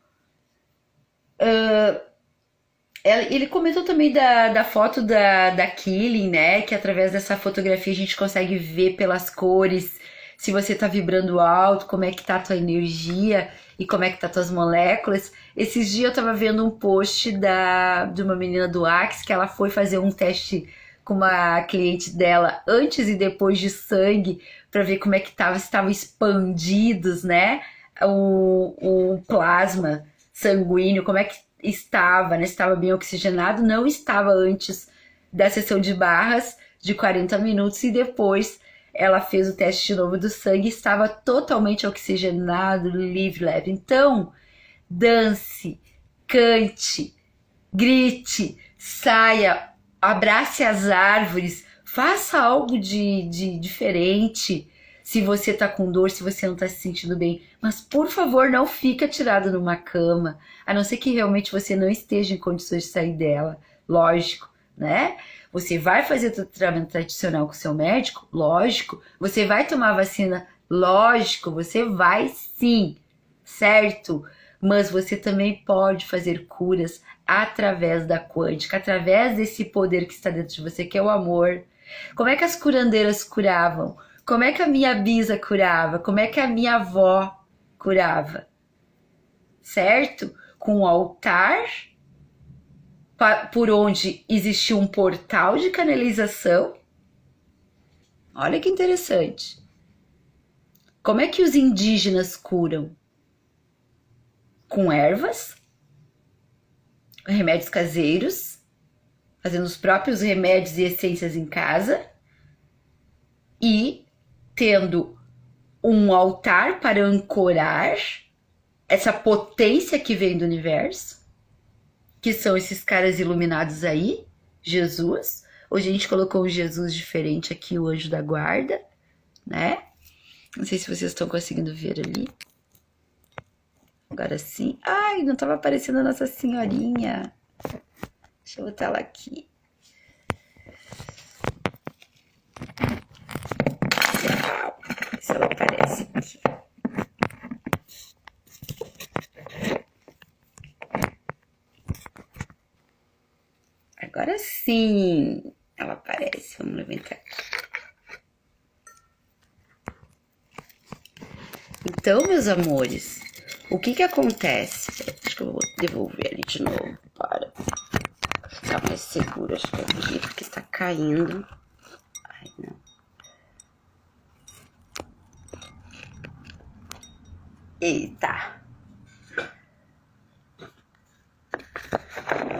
ele comentou também da foto da Killing, né? Que através dessa fotografia a gente consegue ver pelas cores se você tá vibrando alto, como é que tá a tua energia e como é que tá tuas moléculas. Esses dias eu tava vendo um post de uma menina do Axe que ela foi fazer um teste com uma cliente dela antes e depois de sangue para ver como é que tava, se estavam expandidos, né? O plasma sanguíneo, como é que estava, né? Estava bem oxigenado, não estava antes da sessão de barras de 40 minutos e depois ela fez o teste de novo do sangue, estava totalmente oxigenado, livre, leve. Então, dance, cante, grite, saia, abrace as árvores, faça algo de diferente. Se você tá com dor, se você não tá se sentindo bem. Mas, por favor, não fica tirado numa cama. A não ser que realmente você não esteja em condições de sair dela. Lógico, né? Você vai fazer o tratamento tradicional com o seu médico? Lógico. Você vai tomar vacina? Lógico. Você vai sim, certo? Mas você também pode fazer curas através da quântica, através desse poder que está dentro de você, que é o amor. Como é que as curandeiras curavam? Como é que a minha bisa curava? Como é que a minha avó curava? Certo? Com um altar por onde existia um portal de canalização. Olha que interessante. Como é que os indígenas curam? Com ervas, remédios caseiros, fazendo os próprios remédios e essências em casa e tendo um altar para ancorar essa potência que vem do universo, que são esses caras iluminados aí, Jesus. Hoje a gente colocou um Jesus diferente aqui, o anjo da guarda, né? Não sei se vocês estão conseguindo ver ali. Agora sim. Ai, não estava aparecendo a Nossa Senhorinha. Deixa eu botar ela aqui. Se ela aparece aqui. Agora sim, ela aparece. Vamos levantar. Então, meus amores, o que acontece? Acho que eu vou devolver ali de novo para ficar mais seguro. Acho que eu acredito que está caindo. Ai, não. Eita!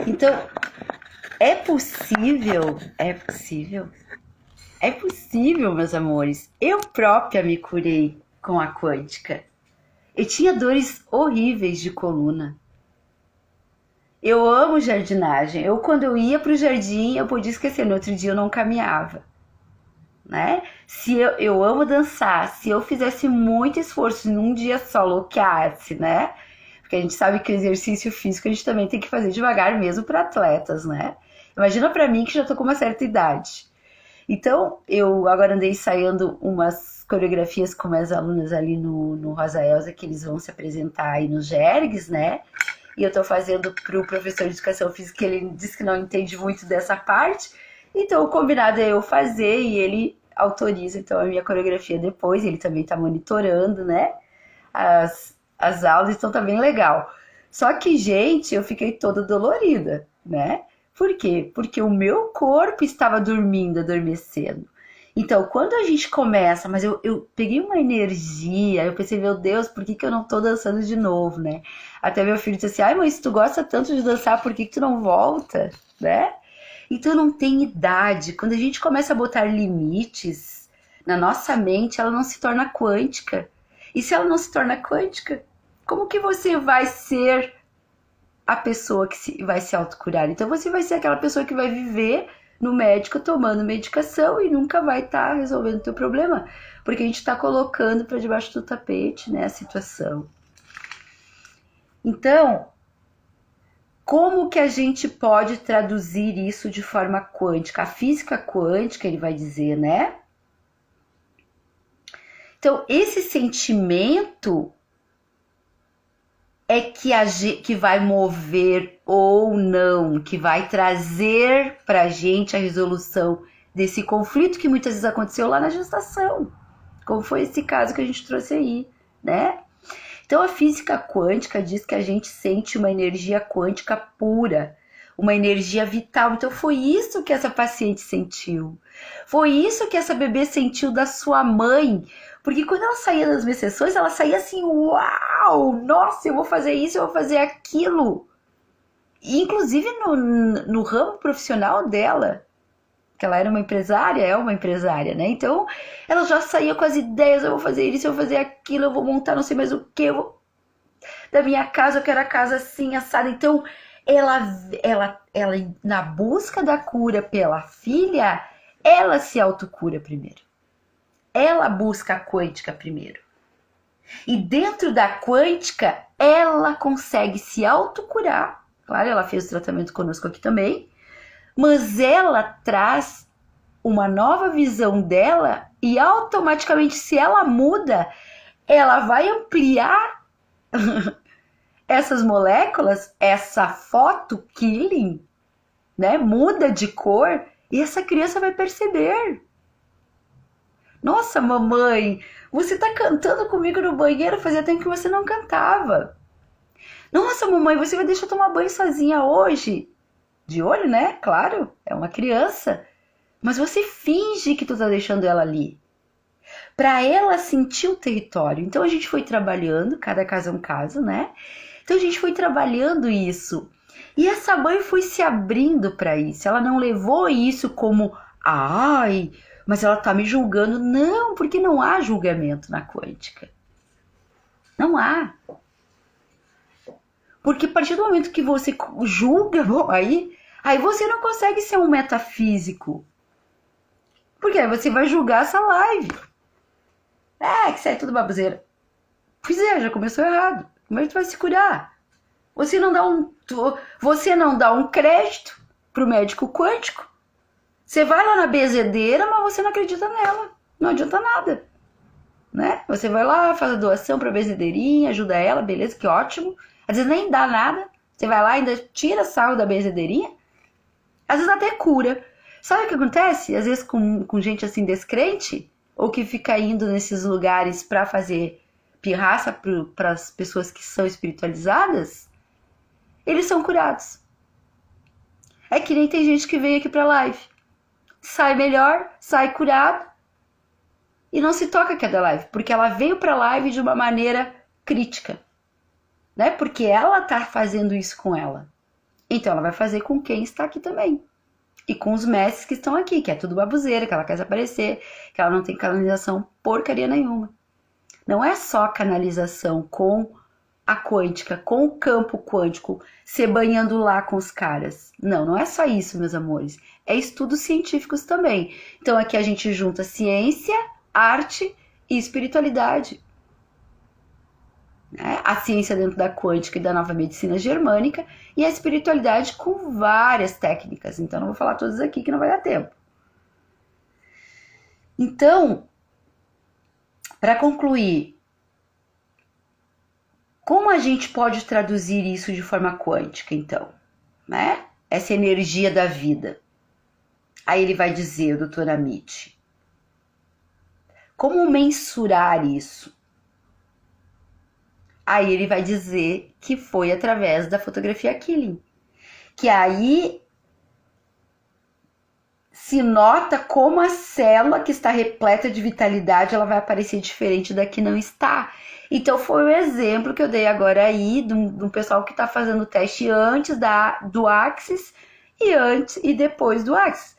Então, é possível, meus amores. Eu própria me curei com a quântica. Eu tinha dores horríveis de coluna. Eu amo jardinagem. Quando eu ia pro jardim, eu podia esquecer. No outro dia eu não caminhava, né? Se eu amo dançar. Se eu fizesse muito esforço num dia só, loqueasse, né? Porque a gente sabe que o exercício físico a gente também tem que fazer devagar mesmo para atletas, né? Imagina para mim que já tô com uma certa idade. Então, eu agora andei ensaiando umas coreografias com minhas alunas ali no Rosa Elza, que eles vão se apresentar aí nos Jergs, né? E eu tô fazendo pro professor de educação física, que ele disse que não entende muito dessa parte. Então, o combinado é eu fazer e ele autoriza, então, a minha coreografia depois. Ele também tá monitorando, né? As aulas, então tá bem legal. Só que, gente, eu fiquei toda dolorida, né? Por quê? Porque o meu corpo estava dormindo, adormecendo. Então, quando a gente começa, mas eu peguei uma energia, eu pensei, meu Deus, por que eu não tô dançando de novo, né? Até meu filho disse assim, ai mãe, se tu gosta tanto de dançar, por que tu não volta, né? Então não tem idade. Quando a gente começa a botar limites na nossa mente, ela não se torna quântica. E se ela não se torna quântica, como que você vai ser a pessoa que vai se autocurar? Então você vai ser aquela pessoa que vai viver no médico tomando medicação e nunca vai estar resolvendo o teu problema, porque a gente está colocando para debaixo do tapete, né, a situação. Então, como que a gente pode traduzir isso de forma quântica? A física quântica, ele vai dizer, né? Então, esse sentimento é que vai mover ou não, que vai trazer pra gente a resolução desse conflito que muitas vezes aconteceu lá na gestação, como foi esse caso que a gente trouxe aí, né? Então a física quântica diz que a gente sente uma energia quântica pura, uma energia vital. Então foi isso que essa paciente sentiu, foi isso que essa bebê sentiu da sua mãe. Porque quando ela saía das minhas sessões, ela saía assim, uau, nossa, eu vou fazer isso, eu vou fazer aquilo. E, inclusive no ramo profissional dela, que ela era uma empresária, é uma empresária, né? Então, ela já saía com as ideias, eu vou fazer isso, eu vou fazer aquilo, eu vou montar não sei mais o que, da minha casa, eu quero a casa assim, assada. Então, ela, na busca da cura pela filha, ela se autocura primeiro. Ela busca a quântica primeiro. E dentro da quântica, ela consegue se autocurar. Claro, ela fez o tratamento conosco aqui também. Mas ela traz uma nova visão dela e automaticamente, se ela muda, ela vai ampliar essas moléculas, essa photokilling, né? Muda de cor e essa criança vai perceber. Nossa, mamãe, você tá cantando comigo no banheiro, fazia tempo que você não cantava. Nossa, mamãe, você vai deixar eu tomar banho sozinha hoje? De olho, né? Claro, é uma criança. Mas você finge que tu tá deixando ela ali. Pra ela sentir o território. Então a gente foi trabalhando, cada caso é um caso, né? Então a gente foi trabalhando isso. E essa mãe foi se abrindo pra isso. Ela não levou isso como, ai, mas ela tá me julgando. Não, porque não há julgamento na quântica. Não há. Porque a partir do momento que você julga, bom, aí você não consegue ser um metafísico. Porque aí você vai julgar essa live. Que isso aí é tudo baboseira. Pois é, já começou errado. Como é que tu vai se curar? Você não dá um crédito pro médico quântico. Você vai lá na benzedeira, mas você não acredita nela. Não adianta nada. Né? Você vai lá, faz a doação pra benzedeirinha, ajuda ela, beleza, que ótimo. Às vezes nem dá nada. Você vai lá e ainda tira sarro da benzedeirinha. Às vezes até cura. Sabe o que acontece? Às vezes com gente assim descrente, ou que fica indo nesses lugares pra fazer pirraça para as pessoas que são espiritualizadas, eles são curados. É que nem tem gente que vem aqui pra live. Sai melhor, sai curado e não se toca que é da live, porque ela veio pra live de uma maneira crítica, né? Porque ela tá fazendo isso com ela. Então ela vai fazer com quem está aqui também. E com os mestres que estão aqui, que é tudo babuzeira, que ela quer desaparecer, que ela não tem canalização porcaria nenhuma. Não é só canalização com a quântica, com o campo quântico, se banhando lá com os caras. Não, não é só isso, meus amores. É estudos científicos também. Então aqui a gente junta ciência, arte e espiritualidade. A ciência dentro da quântica e da nova medicina germânica e a espiritualidade com várias técnicas. Então, não vou falar todas aqui que não vai dar tempo. Então, para concluir, como a gente pode traduzir isso de forma quântica, então? Né? Essa energia da vida. Aí ele vai dizer, o Dr. Amit, como mensurar isso? Aí ele vai dizer que foi através da fotografia Killing. Que aí se nota como a célula que está repleta de vitalidade, ela vai aparecer diferente da que não está. Então foi o exemplo que eu dei agora aí de um pessoal que está fazendo o teste antes do Axis e depois do Axis.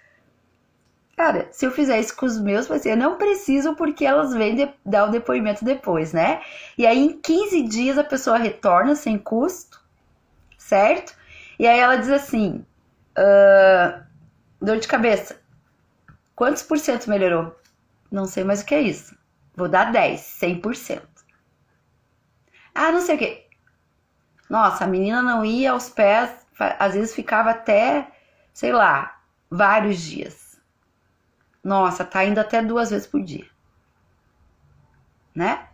Cara, se eu fizer isso com os meus pacientes, eu não preciso porque elas vêm dar o depoimento depois, né? E aí em 15 dias a pessoa retorna sem custo, certo? E aí ela diz assim, dor de cabeça, quantos por cento melhorou? Não sei mais o que é isso. Vou dar 10, 100%. Ah, não sei o que. Nossa, a menina não ia aos pés, às vezes ficava até, sei lá, vários dias. Nossa, tá indo até 2 vezes por dia. Né?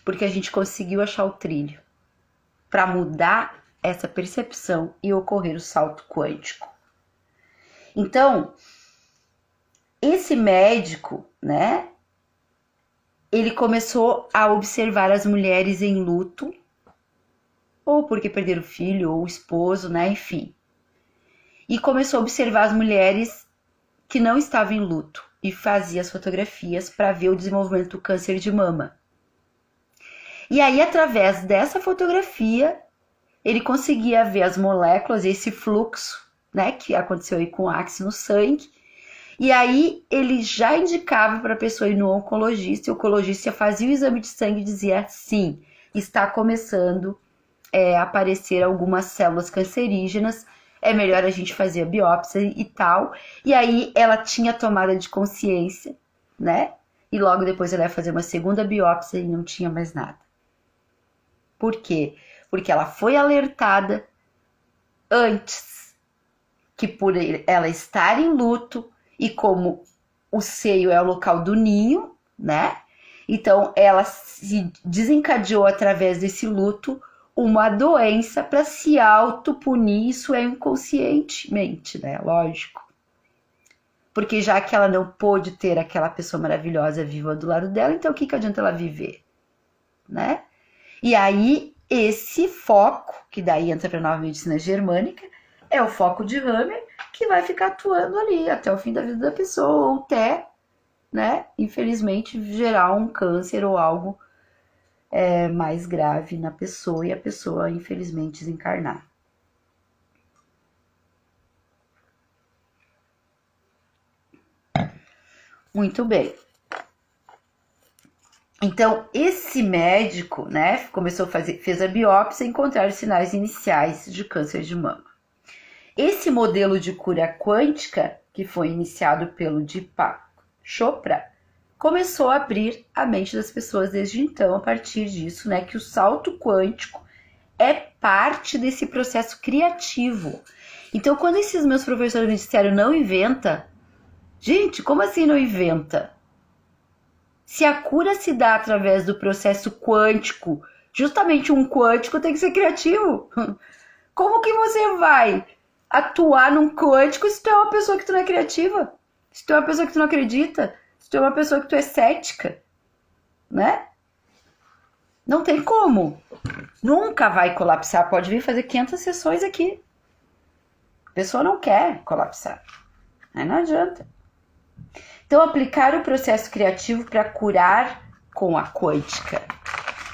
Porque a gente conseguiu achar o trilho para mudar essa percepção e ocorrer o salto quântico. Então, esse médico, né? Ele começou a observar as mulheres em luto, ou porque perderam o filho, ou o esposo, né? Enfim. E começou a observar as mulheres que não estavam em luto e fazia as fotografias para ver o desenvolvimento do câncer de mama. E aí, através dessa fotografia, ele conseguia ver as moléculas, esse fluxo, né, que aconteceu aí com o Axis no sangue. E aí, ele já indicava para a pessoa ir no oncologista, e o oncologista fazia o exame de sangue e dizia, sim, está começando a aparecer algumas células cancerígenas, é melhor a gente fazer a biópsia e tal. E aí ela tinha tomada de consciência, né? E logo depois ela ia fazer uma segunda biópsia e não tinha mais nada. Por quê? Porque ela foi alertada antes que por ela estar em luto e como o seio é o local do ninho, né? Então ela se desencadeou através desse luto uma doença para se autopunir, isso é inconscientemente, né? Lógico. Porque já que ela não pôde ter aquela pessoa maravilhosa viva do lado dela, então o que adianta ela viver? Né? E aí, esse foco, que daí entra para a nova medicina germânica, é o foco de Hammer, que vai ficar atuando ali até o fim da vida da pessoa, ou até, né, infelizmente, gerar um câncer ou algo mais grave na pessoa e a pessoa, infelizmente, desencarnar. Muito bem. Então, esse médico, né, começou a fez a biópsia e encontrar os sinais iniciais de câncer de mama. Esse modelo de cura quântica, que foi iniciado pelo Deepak Chopra, começou a abrir a mente das pessoas desde então, a partir disso, né, que o salto quântico é parte desse processo criativo. Então, quando esses meus professores me disseram não inventa, gente, como assim não inventa? Se a cura se dá através do processo quântico, justamente um quântico tem que ser criativo. Como que você vai atuar num quântico se tu é uma pessoa que tu não é criativa? Se tu é uma pessoa que tu não acredita? Se tu é uma pessoa que tu é cética? Né? Não tem como. Nunca vai colapsar. Pode vir fazer 500 sessões aqui. A pessoa não quer colapsar. Aí não adianta. Então, aplicar o processo criativo para curar com a quântica.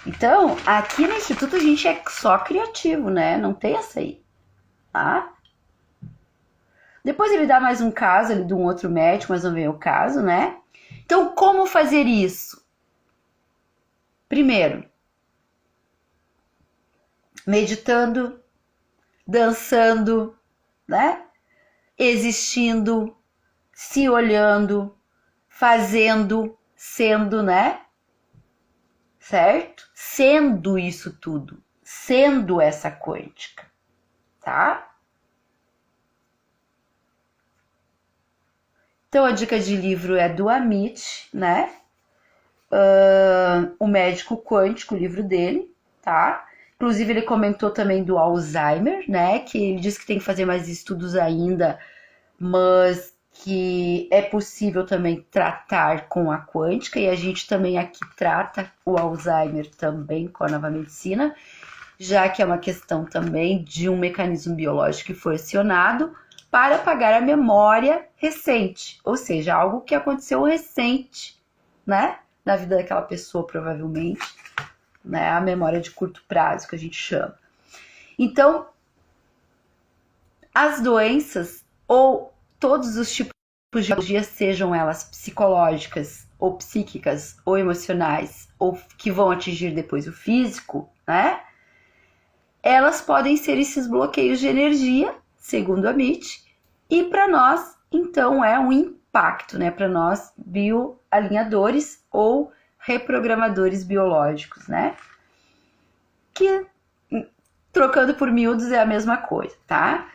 Então, aqui no Instituto a gente é só criativo, né? Não tem essa aí, tá? Depois ele dá mais um caso ali de um outro médico, mas não vem o caso, né? Então, como fazer isso? Primeiro, meditando, dançando, né? Existindo, se olhando, fazendo, sendo, né? Certo? Sendo isso tudo, sendo essa quântica, tá? Então, a dica de livro é do Amit, né? O Médico Quântico, o livro dele, tá? Inclusive, ele comentou também do Alzheimer, né? Que ele disse que tem que fazer mais estudos ainda, mas que é possível também tratar com a quântica, e a gente também aqui trata o Alzheimer também com a nova medicina, já que é uma questão também de um mecanismo biológico que foi acionado para apagar a memória recente, ou seja, algo que aconteceu recente, né, na vida daquela pessoa, provavelmente, né, a memória de curto prazo, que a gente chama. Então, as doenças, ou todos os tipos de patologias, sejam elas psicológicas, ou psíquicas, ou emocionais, ou que vão atingir depois o físico, né, elas podem ser esses bloqueios de energia, segundo a MIT, e para nós, então, é um impacto, né? Para nós, bioalinhadores ou reprogramadores biológicos, né? Que, trocando por miúdos, é a mesma coisa, tá?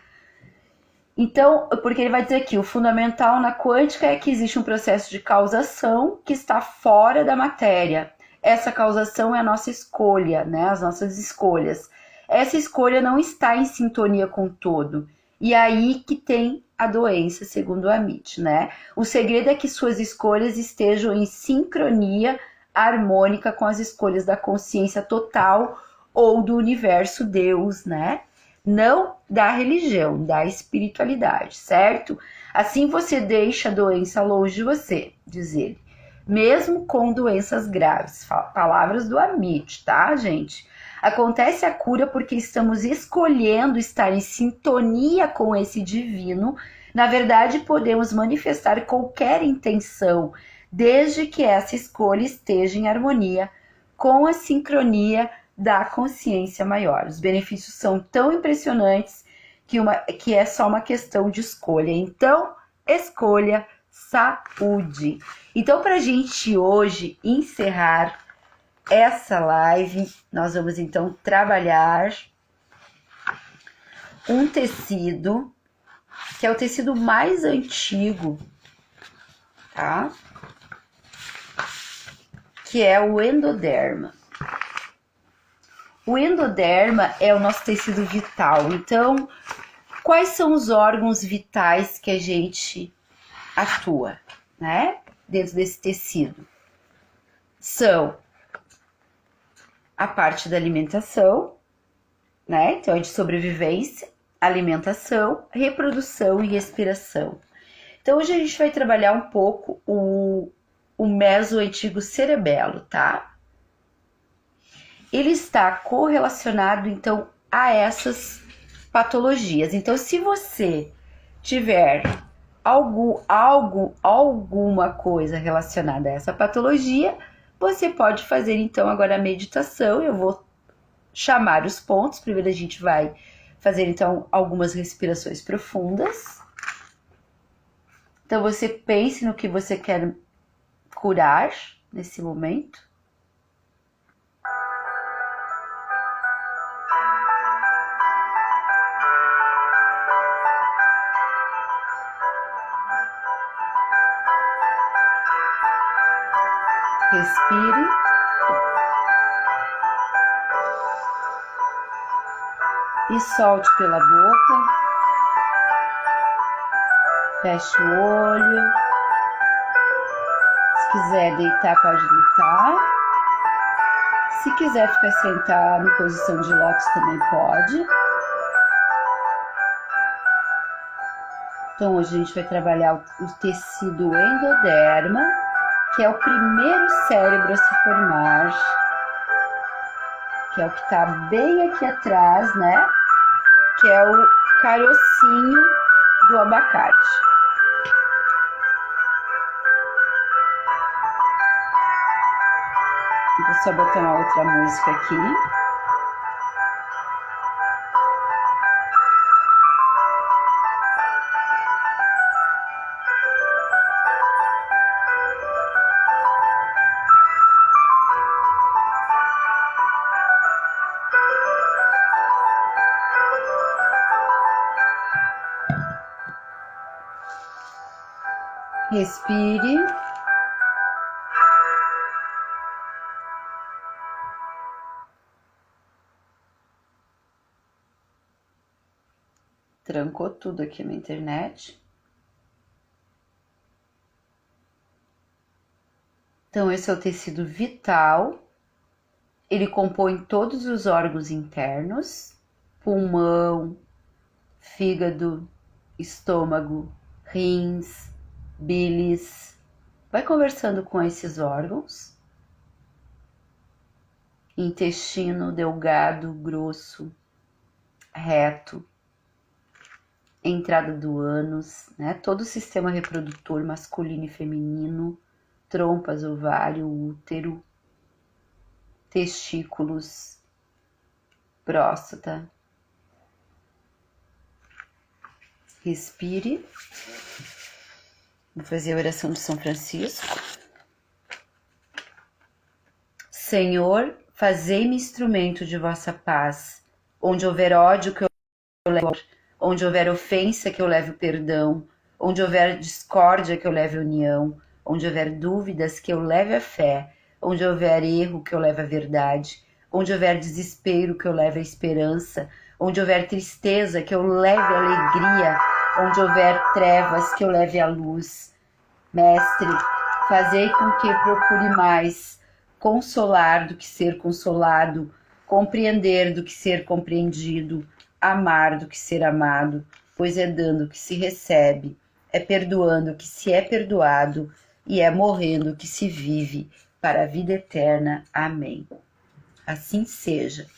Então, porque ele vai dizer aqui, o fundamental na quântica é que existe um processo de causação que está fora da matéria. Essa causação é a nossa escolha, né? As nossas escolhas. Essa escolha não está em sintonia com o todo. E aí que tem a doença, segundo o Amit, né? O segredo é que suas escolhas estejam em sincronia harmônica com as escolhas da consciência total ou do universo Deus, né? Não da religião, da espiritualidade, certo? Assim você deixa a doença longe de você, diz ele. Mesmo com doenças graves. Palavras do Amit, tá, gente? Acontece a cura porque estamos escolhendo estar em sintonia com esse divino. Na verdade, podemos manifestar qualquer intenção, desde que essa escolha esteja em harmonia com a sincronia da consciência maior. Os benefícios são tão impressionantes que é só uma questão de escolha. Então, escolha saúde. Então, para a gente hoje encerrar essa live, nós vamos então trabalhar um tecido, que é o tecido mais antigo, tá? Que é o endoderma. O endoderma é o nosso tecido vital. Então, quais são os órgãos vitais que a gente atua, né? Dentro desse tecido? São a parte da alimentação, né? Então, é de sobrevivência, alimentação, reprodução e respiração. Então, hoje a gente vai trabalhar um pouco o meso-antigo cerebelo, tá? Ele está correlacionado, então, a essas patologias. Então, se você tiver alguma coisa relacionada a essa patologia, você pode fazer, então, agora a meditação. Eu vou chamar os pontos. Primeiro a gente vai fazer, então, algumas respirações profundas. Então, você pense no que você quer curar nesse momento. Respire. E solte pela boca. Feche o olho. Se quiser deitar, pode deitar. Se quiser ficar sentado em posição de lótus, também pode. Então, hoje a gente vai trabalhar o tecido endoderma, que é o primeiro cérebro a se formar, que é o que está bem aqui atrás, né? Que é o carocinho do abacate. Vou só botar uma outra música aqui. Respire. Trancou tudo aqui na internet. Então, esse é o tecido vital. Ele compõe todos os órgãos internos: pulmão, fígado, estômago, rins, bilis. Vai conversando com esses órgãos. Intestino delgado, grosso, reto, entrada do ânus, né? Todo o sistema reprodutor masculino e feminino, trompas, ovário, útero, testículos, próstata. Respire. Vou fazer a oração de São Francisco. Senhor, fazei-me instrumento de vossa paz. Onde houver ódio, que eu leve amor. Onde houver ofensa, que eu leve o perdão. Onde houver discórdia, que eu leve a união. Onde houver dúvidas, que eu leve a fé. Onde houver erro, que eu leve a verdade. Onde houver desespero, que eu leve a esperança. Onde houver tristeza, que eu leve a alegria. Onde houver trevas, que eu leve a luz. Mestre, fazei com que procure mais consolar do que ser consolado, compreender do que ser compreendido, amar do que ser amado, pois é dando que se recebe, é perdoando que se é perdoado e é morrendo que se vive para a vida eterna. Amém. Assim seja.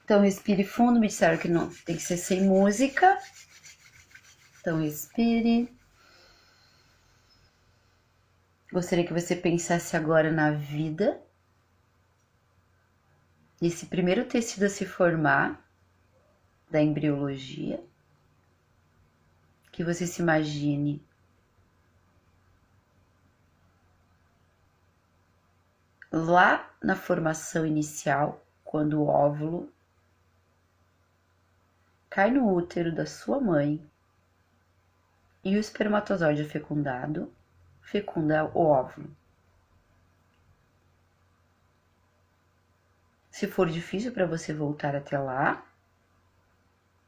Então, respire fundo. Me disseram que não tem que ser sem música. Então, respire. Gostaria que você pensasse agora na vida, nesse primeiro tecido a se formar da embriologia, que você se imagine lá na formação inicial, quando o óvulo cai no útero da sua mãe e o espermatozoide fecundado fecunda o óvulo. Se for difícil para você voltar até lá,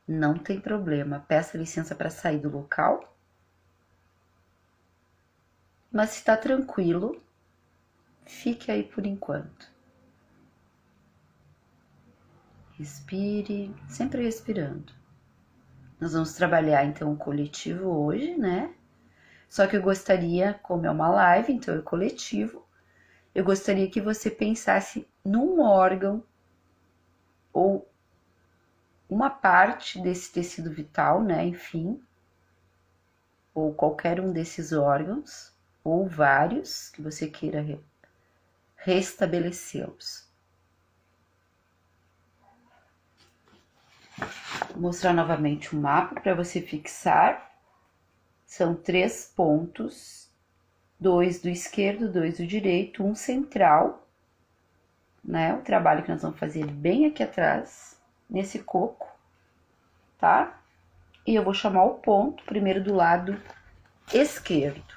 não tem problema, peça licença para sair do local. Mas se está tranquilo, fique aí por enquanto. Respire, sempre respirando. Nós vamos trabalhar então o coletivo hoje, né? Só que eu gostaria, como é uma live, então é coletivo, eu gostaria que você pensasse num órgão ou uma parte desse tecido vital, né? Enfim, ou qualquer um desses órgãos, ou vários que você queira restabelecê-los. Vou mostrar novamente o mapa para você fixar. São 3 pontos, 2 do esquerdo, 2 do direito, um central, né? O trabalho que nós vamos fazer bem aqui atrás, nesse coco, tá? E eu vou chamar o ponto primeiro do lado esquerdo.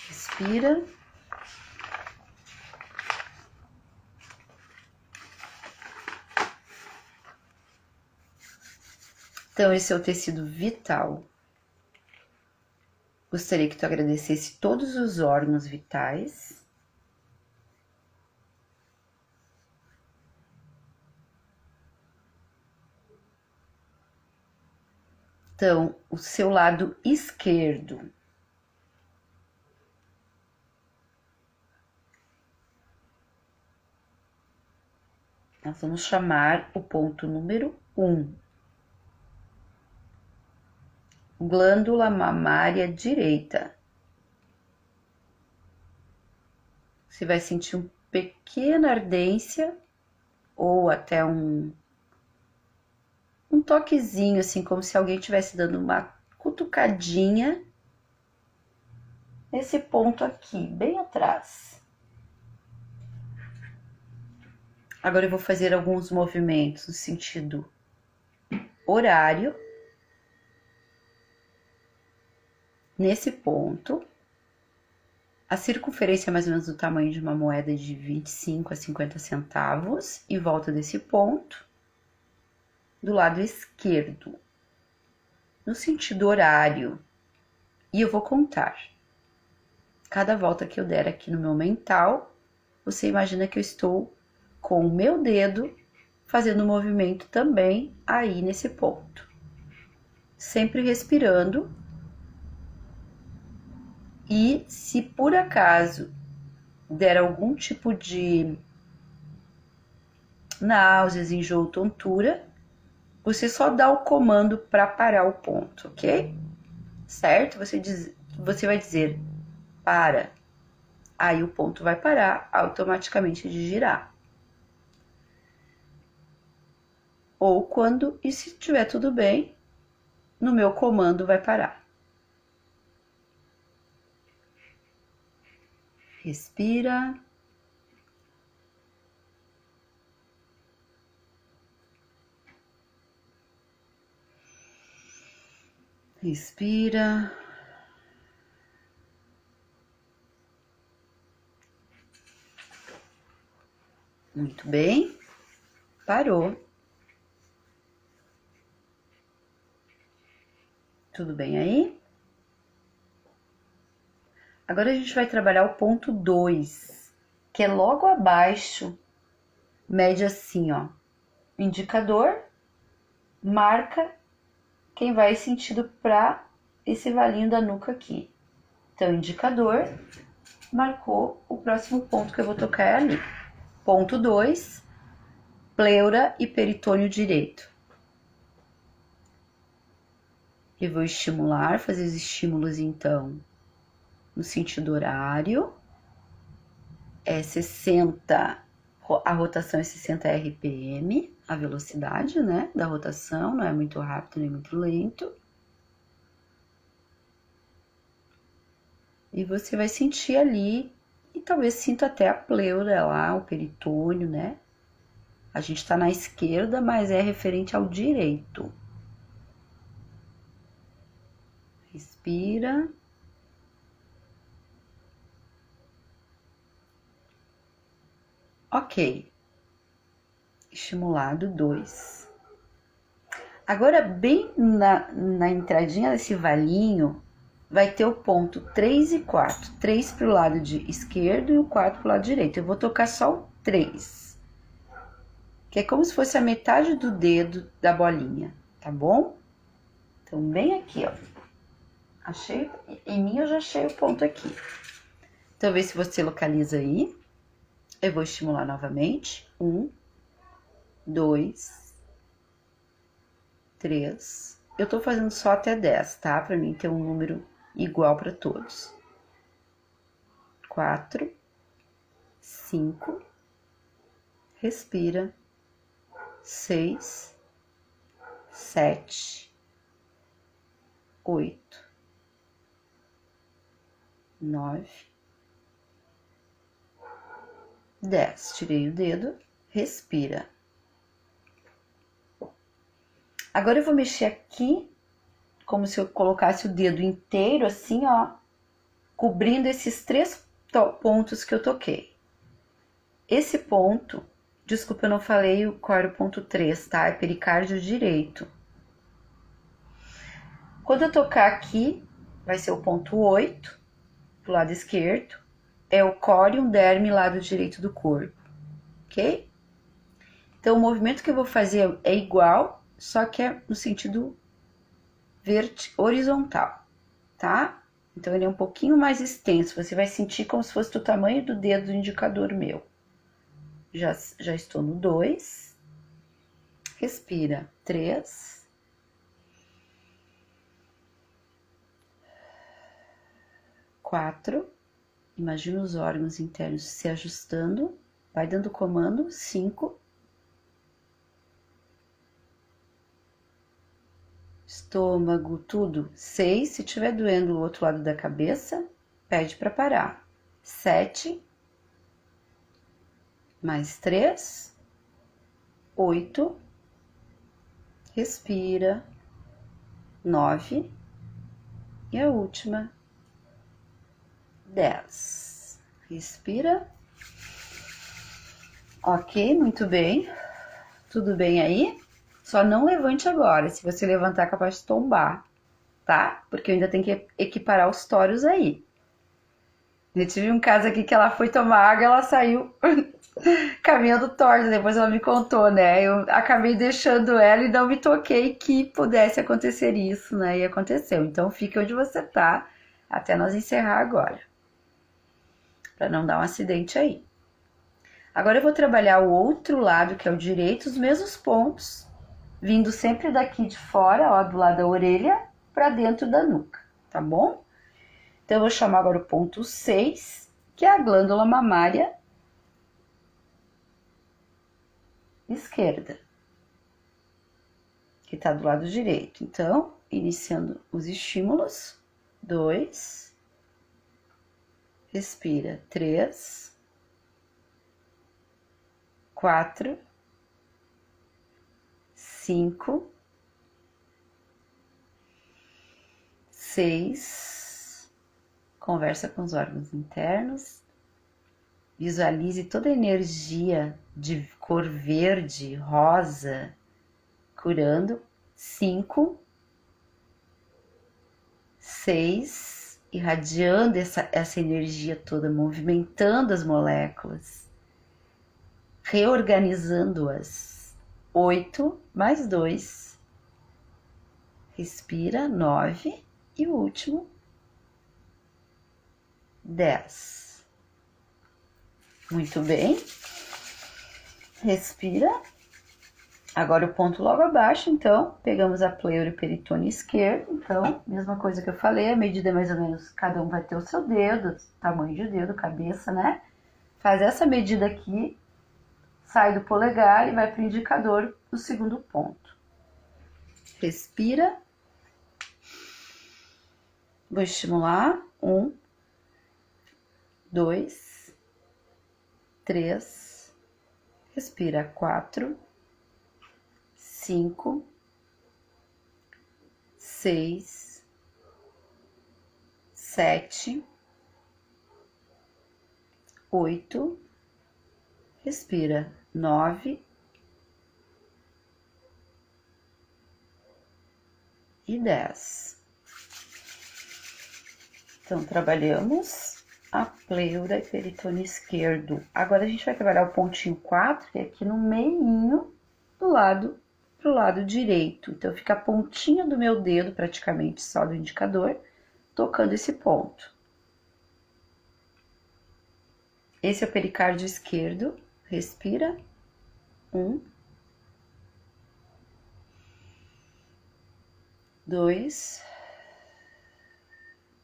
Respira. Então, esse é o tecido vital. Gostaria que tu agradecesse todos os órgãos vitais. Então, o seu lado esquerdo. Nós vamos chamar o ponto número 1. Glândula mamária direita. Você vai sentir uma pequena ardência ou até um toquezinho, assim, como se alguém estivesse dando uma cutucadinha nesse ponto aqui, bem atrás. Agora eu vou fazer alguns movimentos no sentido horário. Nesse ponto, a circunferência é mais ou menos do tamanho de uma moeda de 25 a 50 centavos, e volta desse ponto do lado esquerdo, no sentido horário. E eu vou contar. Cada volta que eu der aqui no meu mental, você imagina que eu estou com o meu dedo fazendo um movimento também aí nesse ponto. Sempre respirando. E se por acaso der algum tipo de náuseas, enjoo, tontura, você só dá o comando para parar o ponto, ok? Certo? Você vai dizer para. Aí o ponto vai parar automaticamente de girar. Ou quando, e se estiver tudo bem, no meu comando vai parar. Respira. Respira. Muito bem. Parou. Tudo bem aí? Agora a gente vai trabalhar o ponto 2, que é logo abaixo, mede assim, ó. Indicador, marca quem vai sentido para esse valinho da nuca aqui. Então, indicador, marcou o próximo ponto que eu vou tocar é ali. Ponto 2, pleura e peritônio direito. E vou estimular, fazer os estímulos então no sentido horário. É 60, a rotação é 60 RPM, a velocidade, né, da rotação, não é muito rápido nem muito lento. E você vai sentir ali, e talvez sinta até a pleura lá, o peritônio, né? A gente tá na esquerda, mas é referente ao direito. Respira. Ok. Estimulado 2. Agora, bem na entradinha desse valinho, vai ter o ponto 3 e 4. 3 para o lado esquerdo e o 4 para o lado direito. Eu vou tocar só o 3, que é como se fosse a metade do dedo da bolinha, tá bom? Então, bem aqui, ó. Achei, em mim eu já achei o ponto aqui. Então, vê se você localiza aí. Eu vou estimular novamente. 1, 2, 3. Eu tô fazendo só até 10, tá? Pra mim ter um número igual para todos. 4, 5. Respira. 6, 7, 8, 9, 10. Tirei o dedo, respira. Agora eu vou mexer aqui, como se eu colocasse o dedo inteiro assim, ó, cobrindo esses 3 pontos que eu toquei. Esse ponto, desculpa, eu não falei qual era o ponto 3, tá? É pericárdio direito. Quando eu tocar aqui, vai ser o ponto 8, do lado esquerdo. É o córium derme, lado direito do corpo, ok? Então, o movimento que eu vou fazer é igual, só que é no sentido horizontal, tá? Então, ele é um pouquinho mais extenso. Você vai sentir como se fosse do tamanho do dedo do indicador meu. Já estou no 2. Respira. 3. 4. Imagina os órgãos internos se ajustando. Vai dando comando. 5. Estômago, tudo. 6. Se estiver doendo o outro lado da cabeça, pede para parar. 7. Mais 3. 8. Respira. 9. E a última. 10. Respira. Ok, muito bem. Tudo bem aí? Só não levante agora. Se você levantar, é capaz de tombar, tá? Porque eu ainda tenho que equiparar os tórios aí. Eu tive um caso aqui que ela foi tomar água e ela saiu caminhando torta. Depois ela me contou, né? Eu acabei deixando ela e não me toquei que pudesse acontecer isso, né? E aconteceu. Então fique onde você tá até nós encerrar agora. Pra não dar um acidente aí. Agora eu vou trabalhar o outro lado, que é o direito, os mesmos pontos, vindo sempre daqui de fora, ó, do lado da orelha, para dentro da nuca, tá bom? Então eu vou chamar agora o ponto 6, que é a glândula mamária esquerda, que tá do lado direito. Então, iniciando os estímulos, 2, respira, 3, 4, 5, 6, conversa com os órgãos internos, visualize toda a energia de cor verde, rosa, curando. 5, 6, irradiando essa energia toda, movimentando as moléculas, reorganizando-as. 8, mais 2, respira, 9, e o último, 10. Muito bem. Respira. Agora o ponto logo abaixo, então, pegamos a pleura e o peritônio esquerdo. Então, mesma coisa que eu falei, a medida é mais ou menos, cada um vai ter o seu dedo, tamanho de dedo, cabeça, né? Faz essa medida aqui, sai do polegar e vai para o indicador do segundo ponto. Respira. Vou estimular. 1, 2, 3, respira. 4, 5, 6, 7, 8, respira. 9 e 10. Então, trabalhamos a pleura e peritônio esquerdo. Agora, a gente vai trabalhar o pontinho 4, que é aqui no meinho do lado pro lado direito. Então, fica a pontinha do meu dedo, praticamente só do indicador, tocando esse ponto. Esse é o pericárdio esquerdo. Respira. 1, 2,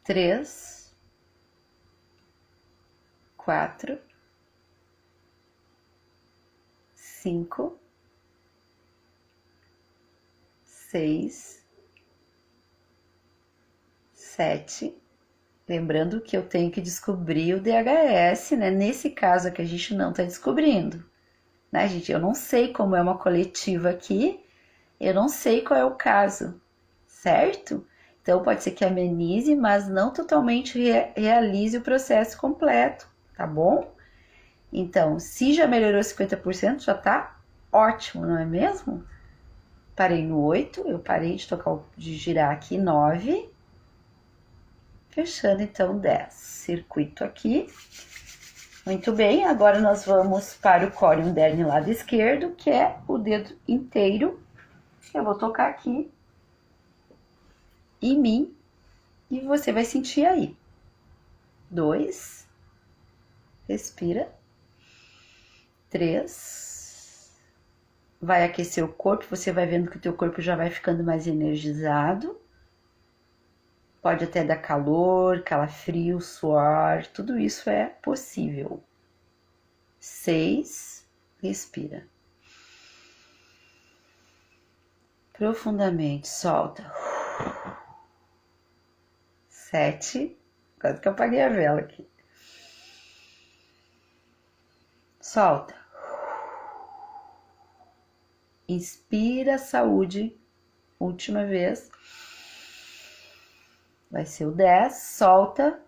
3, 4, 5, 6, 7. Lembrando que eu tenho que descobrir o DHS, né? Nesse caso aqui a gente não tá descobrindo, né, gente? Eu não sei como é uma coletiva aqui, eu não sei qual é o caso, certo? Então pode ser que amenize, mas não totalmente realize o processo completo, tá bom? Então, se já melhorou 50%, já tá ótimo, não é mesmo? Parei no 8, eu parei de girar aqui 9. Fechando, então, 10. Circuito aqui. Muito bem, agora nós vamos para o core underne lado esquerdo, que é o dedo inteiro. Eu vou tocar aqui em mim e você vai sentir aí. 2, respira. 3, vai aquecer o corpo, você vai vendo que o teu corpo já vai ficando mais energizado. Pode até dar calor, calafrio, suor, tudo isso é possível. 6, respira. Profundamente, solta. 7, quase que eu apaguei a vela aqui. Solta. Inspira, saúde. Última vez. Vai ser o 10. Solta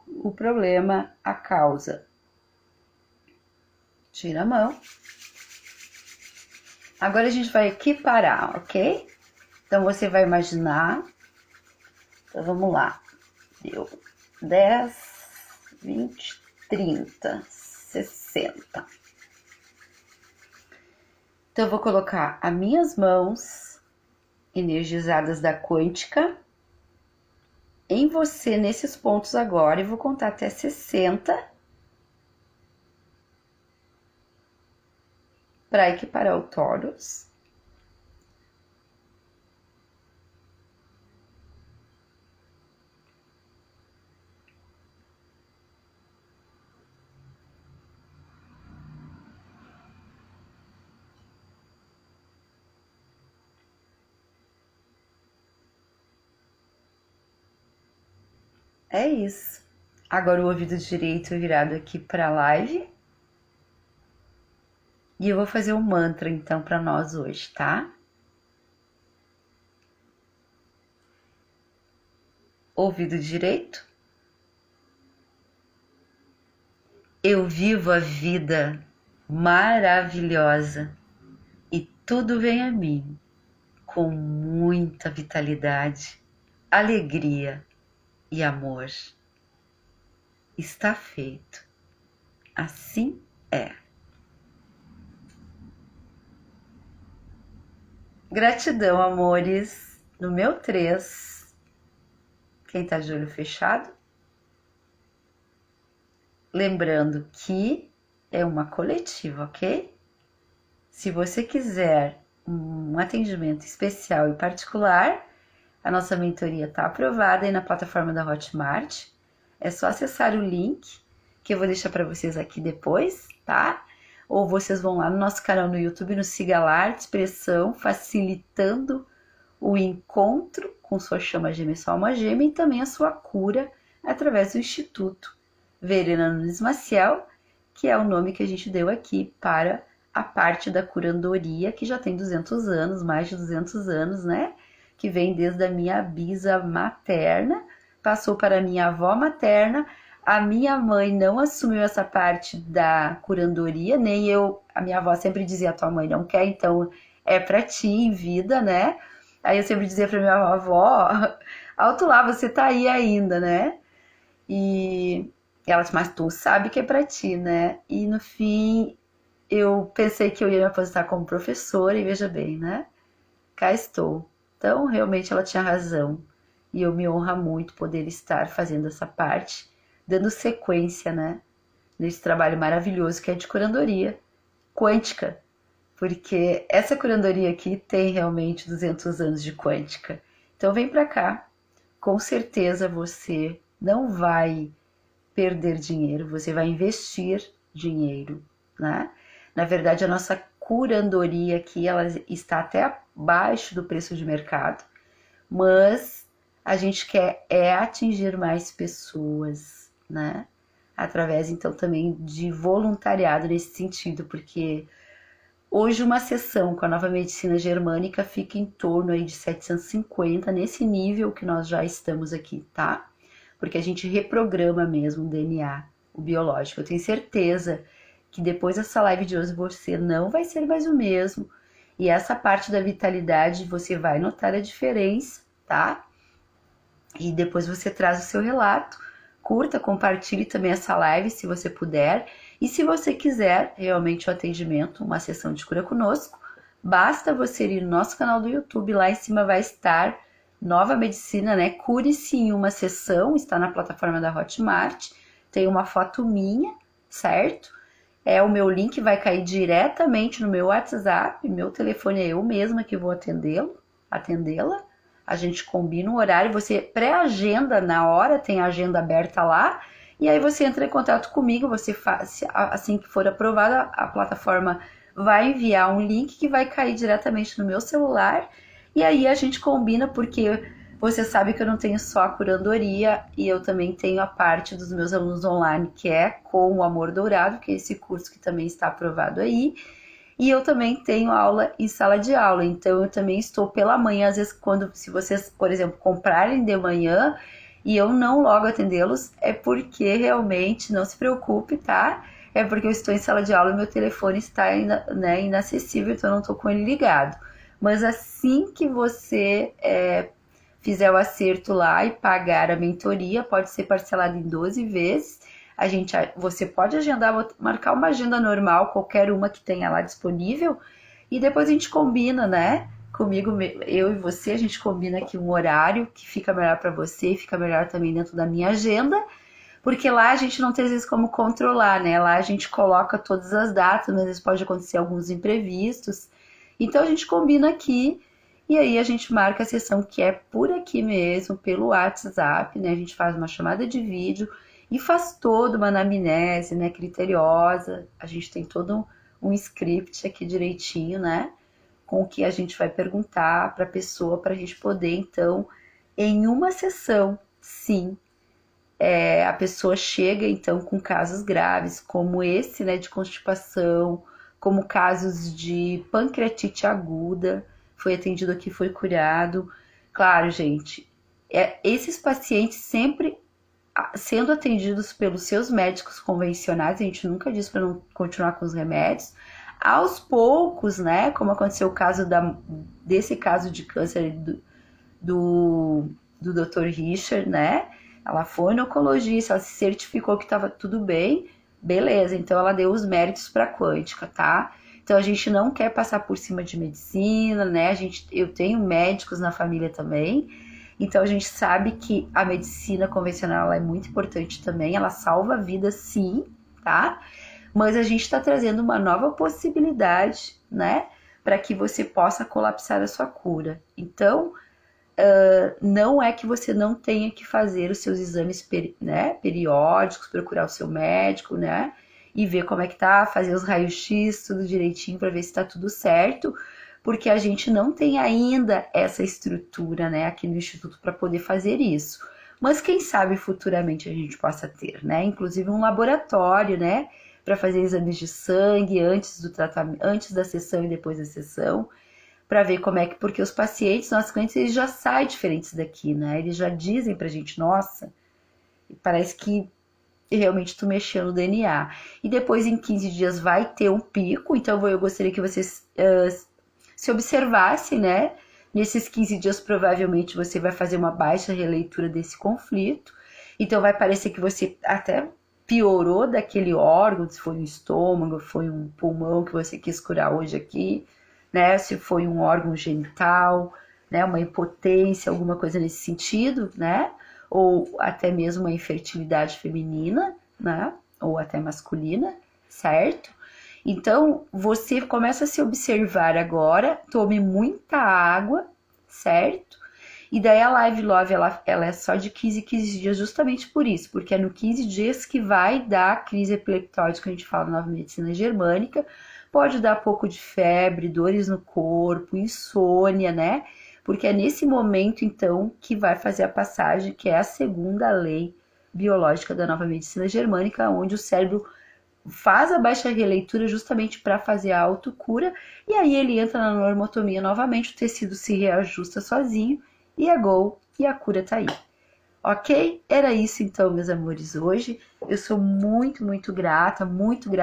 o problema, a causa. Tira a mão. Agora a gente vai equiparar, ok? Então você vai imaginar. Então vamos lá. Deu 10, 20, 30, 60. Então eu vou colocar as minhas mãos energizadas da quântica em você nesses pontos agora e vou contar até 60 para equiparar o tórax. É isso. Agora o ouvido direito virado aqui para a live. E eu vou fazer um mantra então para nós hoje, tá? Ouvido direito. Eu vivo a vida maravilhosa e tudo vem a mim com muita vitalidade, alegria e amor. Está feito. Assim é. Gratidão, amores. No meu 3, quem tá de olho fechado, lembrando que é uma coletiva, ok? Se você quiser um atendimento especial e particular, a nossa mentoria está aprovada aí na plataforma da Hotmart. É só acessar o link que eu vou deixar para vocês aqui depois, tá? Ou vocês vão lá no nosso canal no YouTube, no Siga lá, Arte Expressão, facilitando o encontro com sua chama gêmea e sua alma gêmea e também a sua cura através do Instituto Verena Nunes Maciel, que é o nome que a gente deu aqui para a parte da curandoria, que já tem 200 anos, mais de 200 anos, né? Que vem desde a minha bisa materna, passou para a minha avó materna. A minha mãe não assumiu essa parte da curandoria, nem eu. A minha avó sempre dizia: a tua mãe não quer, então é para ti em vida, né? Aí eu sempre dizia para minha avó: alto lá, você tá aí ainda, né? E ela disse: mas tu sabe que é para ti, né? E no fim eu pensei que eu ia me aposentar como professora e veja bem, né? Cá estou. Então realmente ela tinha razão e eu me honra muito poder estar fazendo essa parte, dando sequência, né, nesse trabalho maravilhoso que é de curandoria quântica, porque essa curandoria aqui tem realmente 200 anos de quântica. Então vem para cá, com certeza você não vai perder dinheiro, você vai investir dinheiro, né? Na verdade, a nossa curandoria aqui, ela está até abaixo do preço de mercado, mas a gente quer atingir mais pessoas, né? Através, então, também de voluntariado nesse sentido, porque hoje uma sessão com a nova medicina germânica fica em torno aí de 750, nesse nível que nós já estamos aqui, tá? Porque a gente reprograma mesmo o DNA, o biológico. Eu tenho certeza que depois dessa live de hoje você não vai ser mais o mesmo. E essa parte da vitalidade você vai notar a diferença, tá? E depois você traz o seu relato, curta, compartilhe também essa live se você puder. E se você quiser realmente o atendimento, uma sessão de cura conosco, basta você ir no nosso canal do YouTube, lá em cima vai estar Nova Medicina, né? Cure-se em uma sessão, está na plataforma da Hotmart, tem uma foto minha, certo? O meu link vai cair diretamente no meu WhatsApp, meu telefone é eu mesma que vou atendê-la. A gente combina um horário, você pré-agenda na hora, tem a agenda aberta lá, e aí você entra em contato comigo, você faz, assim que for aprovada, a plataforma vai enviar um link que vai cair diretamente no meu celular, e aí a gente combina, porque você sabe que eu não tenho só a curadoria, e eu também tenho a parte dos meus alunos online, que é com o Amor Dourado, que é esse curso que também está aprovado aí. E eu também tenho aula em sala de aula, então eu também estou pela manhã, às vezes se vocês, por exemplo, comprarem de manhã e eu não logo atendê-los, é porque realmente, não se preocupe, tá? É porque eu estou em sala de aula e meu telefone está inacessível, então eu não estou com ele ligado. Mas assim que você fizer o acerto lá e pagar a mentoria, pode ser parcelado em 12 vezes. Você pode agendar, marcar uma agenda normal, qualquer uma que tenha lá disponível, e depois a gente combina, né? Comigo, eu e você, a gente combina aqui um horário que fica melhor para você, fica melhor também dentro da minha agenda, porque lá a gente não tem às vezes como controlar, né? Lá a gente coloca todas as datas, mas às vezes pode acontecer alguns imprevistos. Então a gente combina aqui e aí a gente marca a sessão que é por aqui mesmo, pelo WhatsApp, né? A gente faz uma chamada de vídeo e faz toda uma anamnese, né, criteriosa. A gente tem todo um script aqui direitinho, né, com o que a gente vai perguntar para a pessoa, para a gente poder, então, em uma sessão, sim, a pessoa chega, então, com casos graves, como esse, né, de constipação, como casos de pancreatite aguda, foi atendido aqui, foi curado. Claro, gente, esses pacientes sempre sendo atendidos pelos seus médicos convencionais, a gente nunca diz para não continuar com os remédios, aos poucos, né, como aconteceu o caso desse caso de câncer do Dr. Richard, né, ela foi no oncologista, ela se certificou que estava tudo bem, beleza, então ela deu os méritos para a quântica, tá? Então a gente não quer passar por cima de medicina, né, eu tenho médicos na família também. Então a gente sabe que a medicina convencional ela é muito importante também, ela salva vidas sim, tá? Mas a gente está trazendo uma nova possibilidade, né? Para que você possa colapsar a sua cura. Então, não é que você não tenha que fazer os seus exames periódicos, procurar o seu médico, né? E ver como é que tá, fazer os raios-x, tudo direitinho para ver se tá tudo certo, porque a gente não tem ainda essa estrutura, né, aqui no Instituto para poder fazer isso. Mas quem sabe futuramente a gente possa ter, né, inclusive um laboratório, né, para fazer exames de sangue antes do tratamento, antes da sessão e depois da sessão, para ver como é que, porque os pacientes, nossos clientes, eles já saem diferentes daqui, né, eles já dizem pra gente, nossa, parece que realmente tu mexeu no DNA. E depois em 15 dias vai ter um pico, então eu gostaria que vocês se observasse, né? Nesses 15 dias, provavelmente, você vai fazer uma baixa releitura desse conflito. Então, vai parecer que você até piorou daquele órgão, se foi um estômago, foi um pulmão que você quis curar hoje aqui, né? Se foi um órgão genital, né? Uma impotência, alguma coisa nesse sentido, né? Ou até mesmo uma infertilidade feminina, né? Ou até masculina, certo? Então, você começa a se observar agora, tome muita água, certo? E daí a Live Love, ela é só de 15 em 15 dias justamente por isso, porque é no 15 dias que vai dar a crise epileptóide que a gente fala na Nova Medicina Germânica, pode dar pouco de febre, dores no corpo, insônia, né? Porque é nesse momento, então, que vai fazer a passagem, que é a segunda lei biológica da Nova Medicina Germânica, onde o cérebro faz a baixa releitura justamente para fazer a autocura, e aí ele entra na normotomia novamente, o tecido se reajusta sozinho, e a e a cura tá aí. Ok? Era isso então, meus amores, hoje. Eu sou muito, muito grata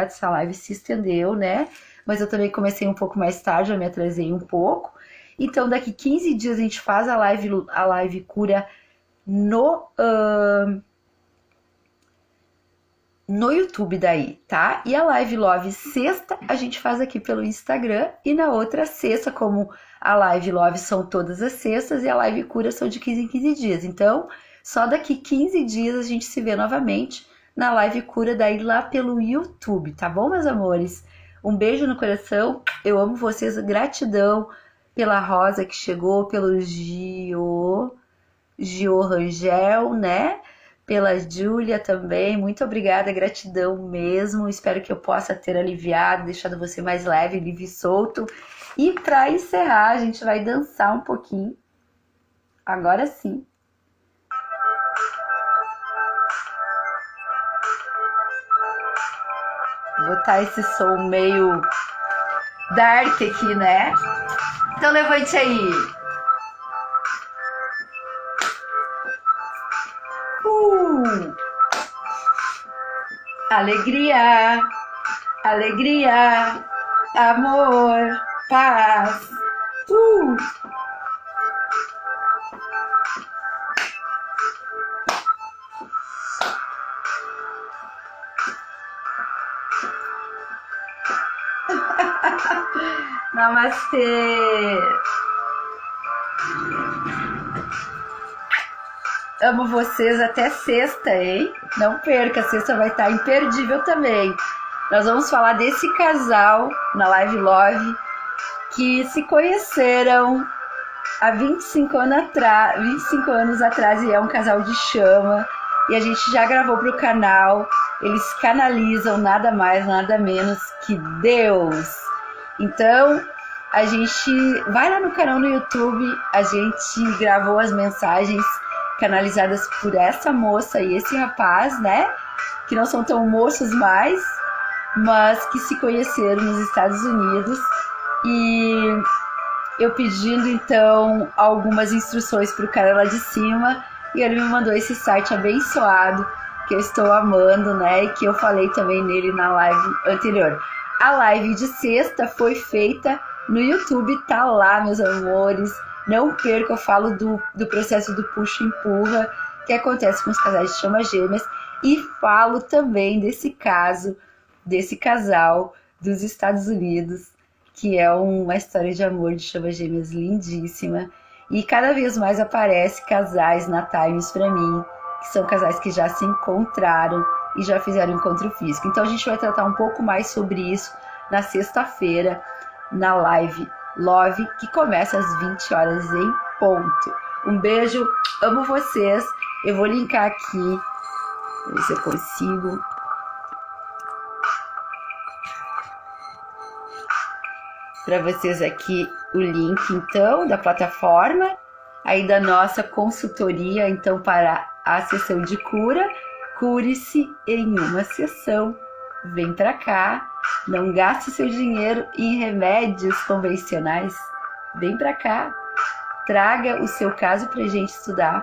essa live se estendeu, né? Mas eu também comecei um pouco mais tarde, eu me atrasei um pouco. Então, daqui 15 dias a gente faz a live cura no no YouTube daí, tá? E a Live Love sexta a gente faz aqui pelo Instagram e na outra sexta, como a Live Love são todas as sextas e a Live Cura são de 15 em 15 dias. Então, só daqui 15 dias a gente se vê novamente na Live Cura daí lá pelo YouTube, tá bom, meus amores? Um beijo no coração, eu amo vocês, gratidão pela Rosa que chegou, pelo Gio Rangel, né? Pela Júlia também, muito obrigada, gratidão mesmo. Espero que eu possa ter aliviado, deixado você mais leve, livre e solto. E para encerrar, a gente vai dançar um pouquinho. Agora sim. Vou botar esse som meio dark aqui, né? Então levante aí. Alegria, alegria, amor, paz. Namastê. Amo vocês até sexta, hein? Não perca, sexta vai estar imperdível também. Nós vamos falar desse casal na Live Love que se conheceram há 25 anos atrás e é um casal de chama. E a gente já gravou para o canal. Eles canalizam nada mais, nada menos que Deus. Então, a gente vai lá no canal no YouTube, a gente gravou as mensagens canalizadas por essa moça e esse rapaz, né? Que não são tão moços mais, mas que se conheceram nos Estados Unidos. E eu pedindo, então, algumas instruções para o cara lá de cima. E ele me mandou esse site abençoado, que eu estou amando, né? E que eu falei também nele na live anterior. A live de sexta foi feita no YouTube, tá lá, meus amores. Não perca, eu falo do processo do puxa-empurra que acontece com os casais de chama gêmeas e falo também desse caso, desse casal dos Estados Unidos, que é uma história de amor de chama gêmeas lindíssima. E cada vez mais aparece casais na Times pra mim, que são casais que já se encontraram e já fizeram encontro físico. Então a gente vai tratar um pouco mais sobre isso na sexta-feira, na Live Love, que começa às 20 horas em ponto. Um beijo, amo vocês. Eu vou linkar aqui, ver se eu consigo. Para vocês aqui o link, então, da plataforma, aí da nossa consultoria, então, para a sessão de cura. Cure-se em uma sessão. Vem para cá. Não gaste seu dinheiro em remédios convencionais. Vem pra cá. Traga o seu caso pra gente estudar.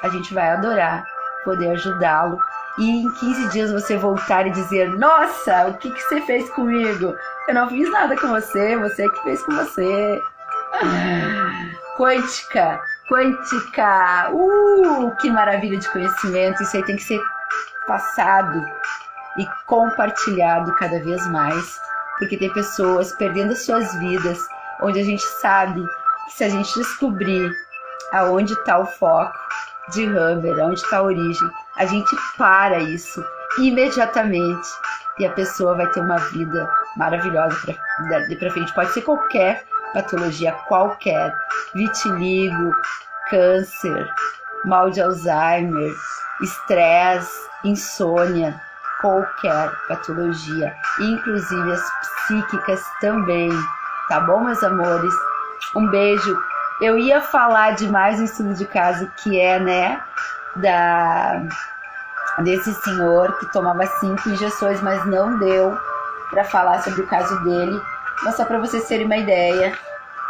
A gente vai adorar poder ajudá-lo. E em 15 dias você voltar e dizer: nossa, o que você fez comigo? Eu não fiz nada com você, você que fez com você. Quântica, quântica. Que maravilha de conhecimento. Isso aí tem que ser passado e compartilhado cada vez mais, porque tem pessoas perdendo suas vidas, onde a gente sabe que se a gente descobrir aonde está o foco de Humber, aonde está a origem, a gente para isso imediatamente e a pessoa vai ter uma vida maravilhosa daqui para frente. Pode ser qualquer patologia, qualquer, vitiligo, câncer, mal de Alzheimer, estresse, insônia, qualquer patologia, inclusive as psíquicas também, tá bom, meus amores? Um beijo. Eu ia falar de mais um estudo de caso que é, né, desse senhor que tomava 5 injeções, mas não deu para falar sobre o caso dele. Mas só para vocês terem uma ideia,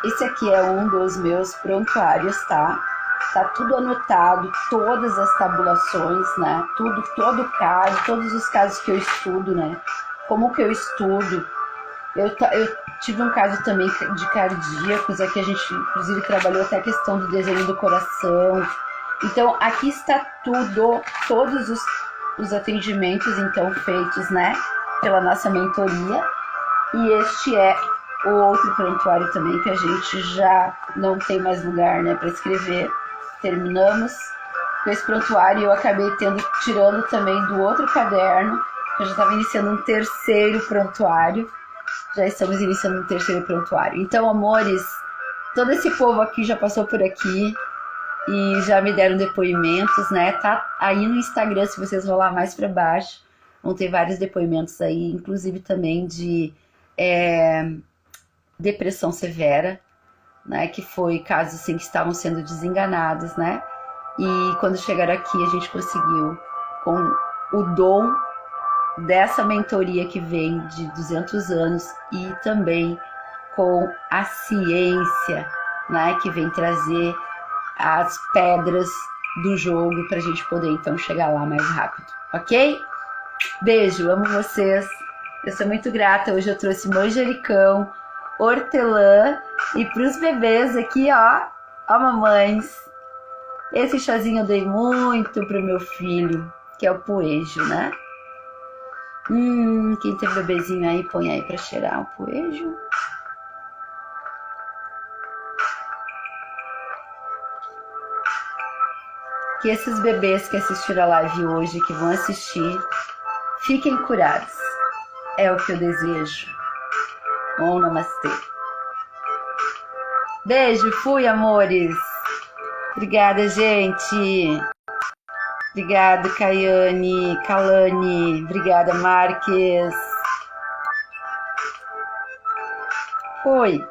esse aqui é um dos meus prontuários, tá? Tá tudo anotado, todas as tabulações, né? Tudo, todo caso, todos os casos que eu estudo, né? Como que eu estudo. Eu tive um caso também de cardíacos, aqui a gente inclusive trabalhou até a questão do desenho do coração. Então aqui está tudo, todos os os atendimentos, então, feitos, né, pela nossa mentoria. E este é o outro prontuário também, que a gente já não tem mais lugar, né, para escrever. Terminamos com esse prontuário e eu acabei tirando também do outro caderno. Eu já estava iniciando um terceiro prontuário. Já estamos iniciando um terceiro prontuário. Então, amores, todo esse povo aqui já passou por aqui e já me deram depoimentos, né? Tá aí no Instagram, se vocês rolar mais para baixo, vão ter vários depoimentos aí, inclusive também de depressão severa, né? Que foi casos assim que estavam sendo desenganados, né? E quando chegaram aqui, a gente conseguiu, com o dom dessa mentoria que vem de 200 anos e também com a ciência, né, que vem trazer as pedras do jogo para a gente poder então chegar lá mais rápido, ok? Beijo, amo vocês. Eu sou muito grata. Hoje eu trouxe manjericão, hortelã e pros bebês aqui, ó, mamães. Esse chazinho eu dei muito pro meu filho, que é o poejo, né? Quem tem bebezinho aí, põe aí pra cheirar o poejo. Que esses bebês que assistiram a live hoje, que vão assistir, fiquem curados. É o que eu desejo. Om Namastê. Beijo, fui, amores. Obrigada, gente. Obrigada, Caiane, Kalani. Obrigada, Marques. Foi.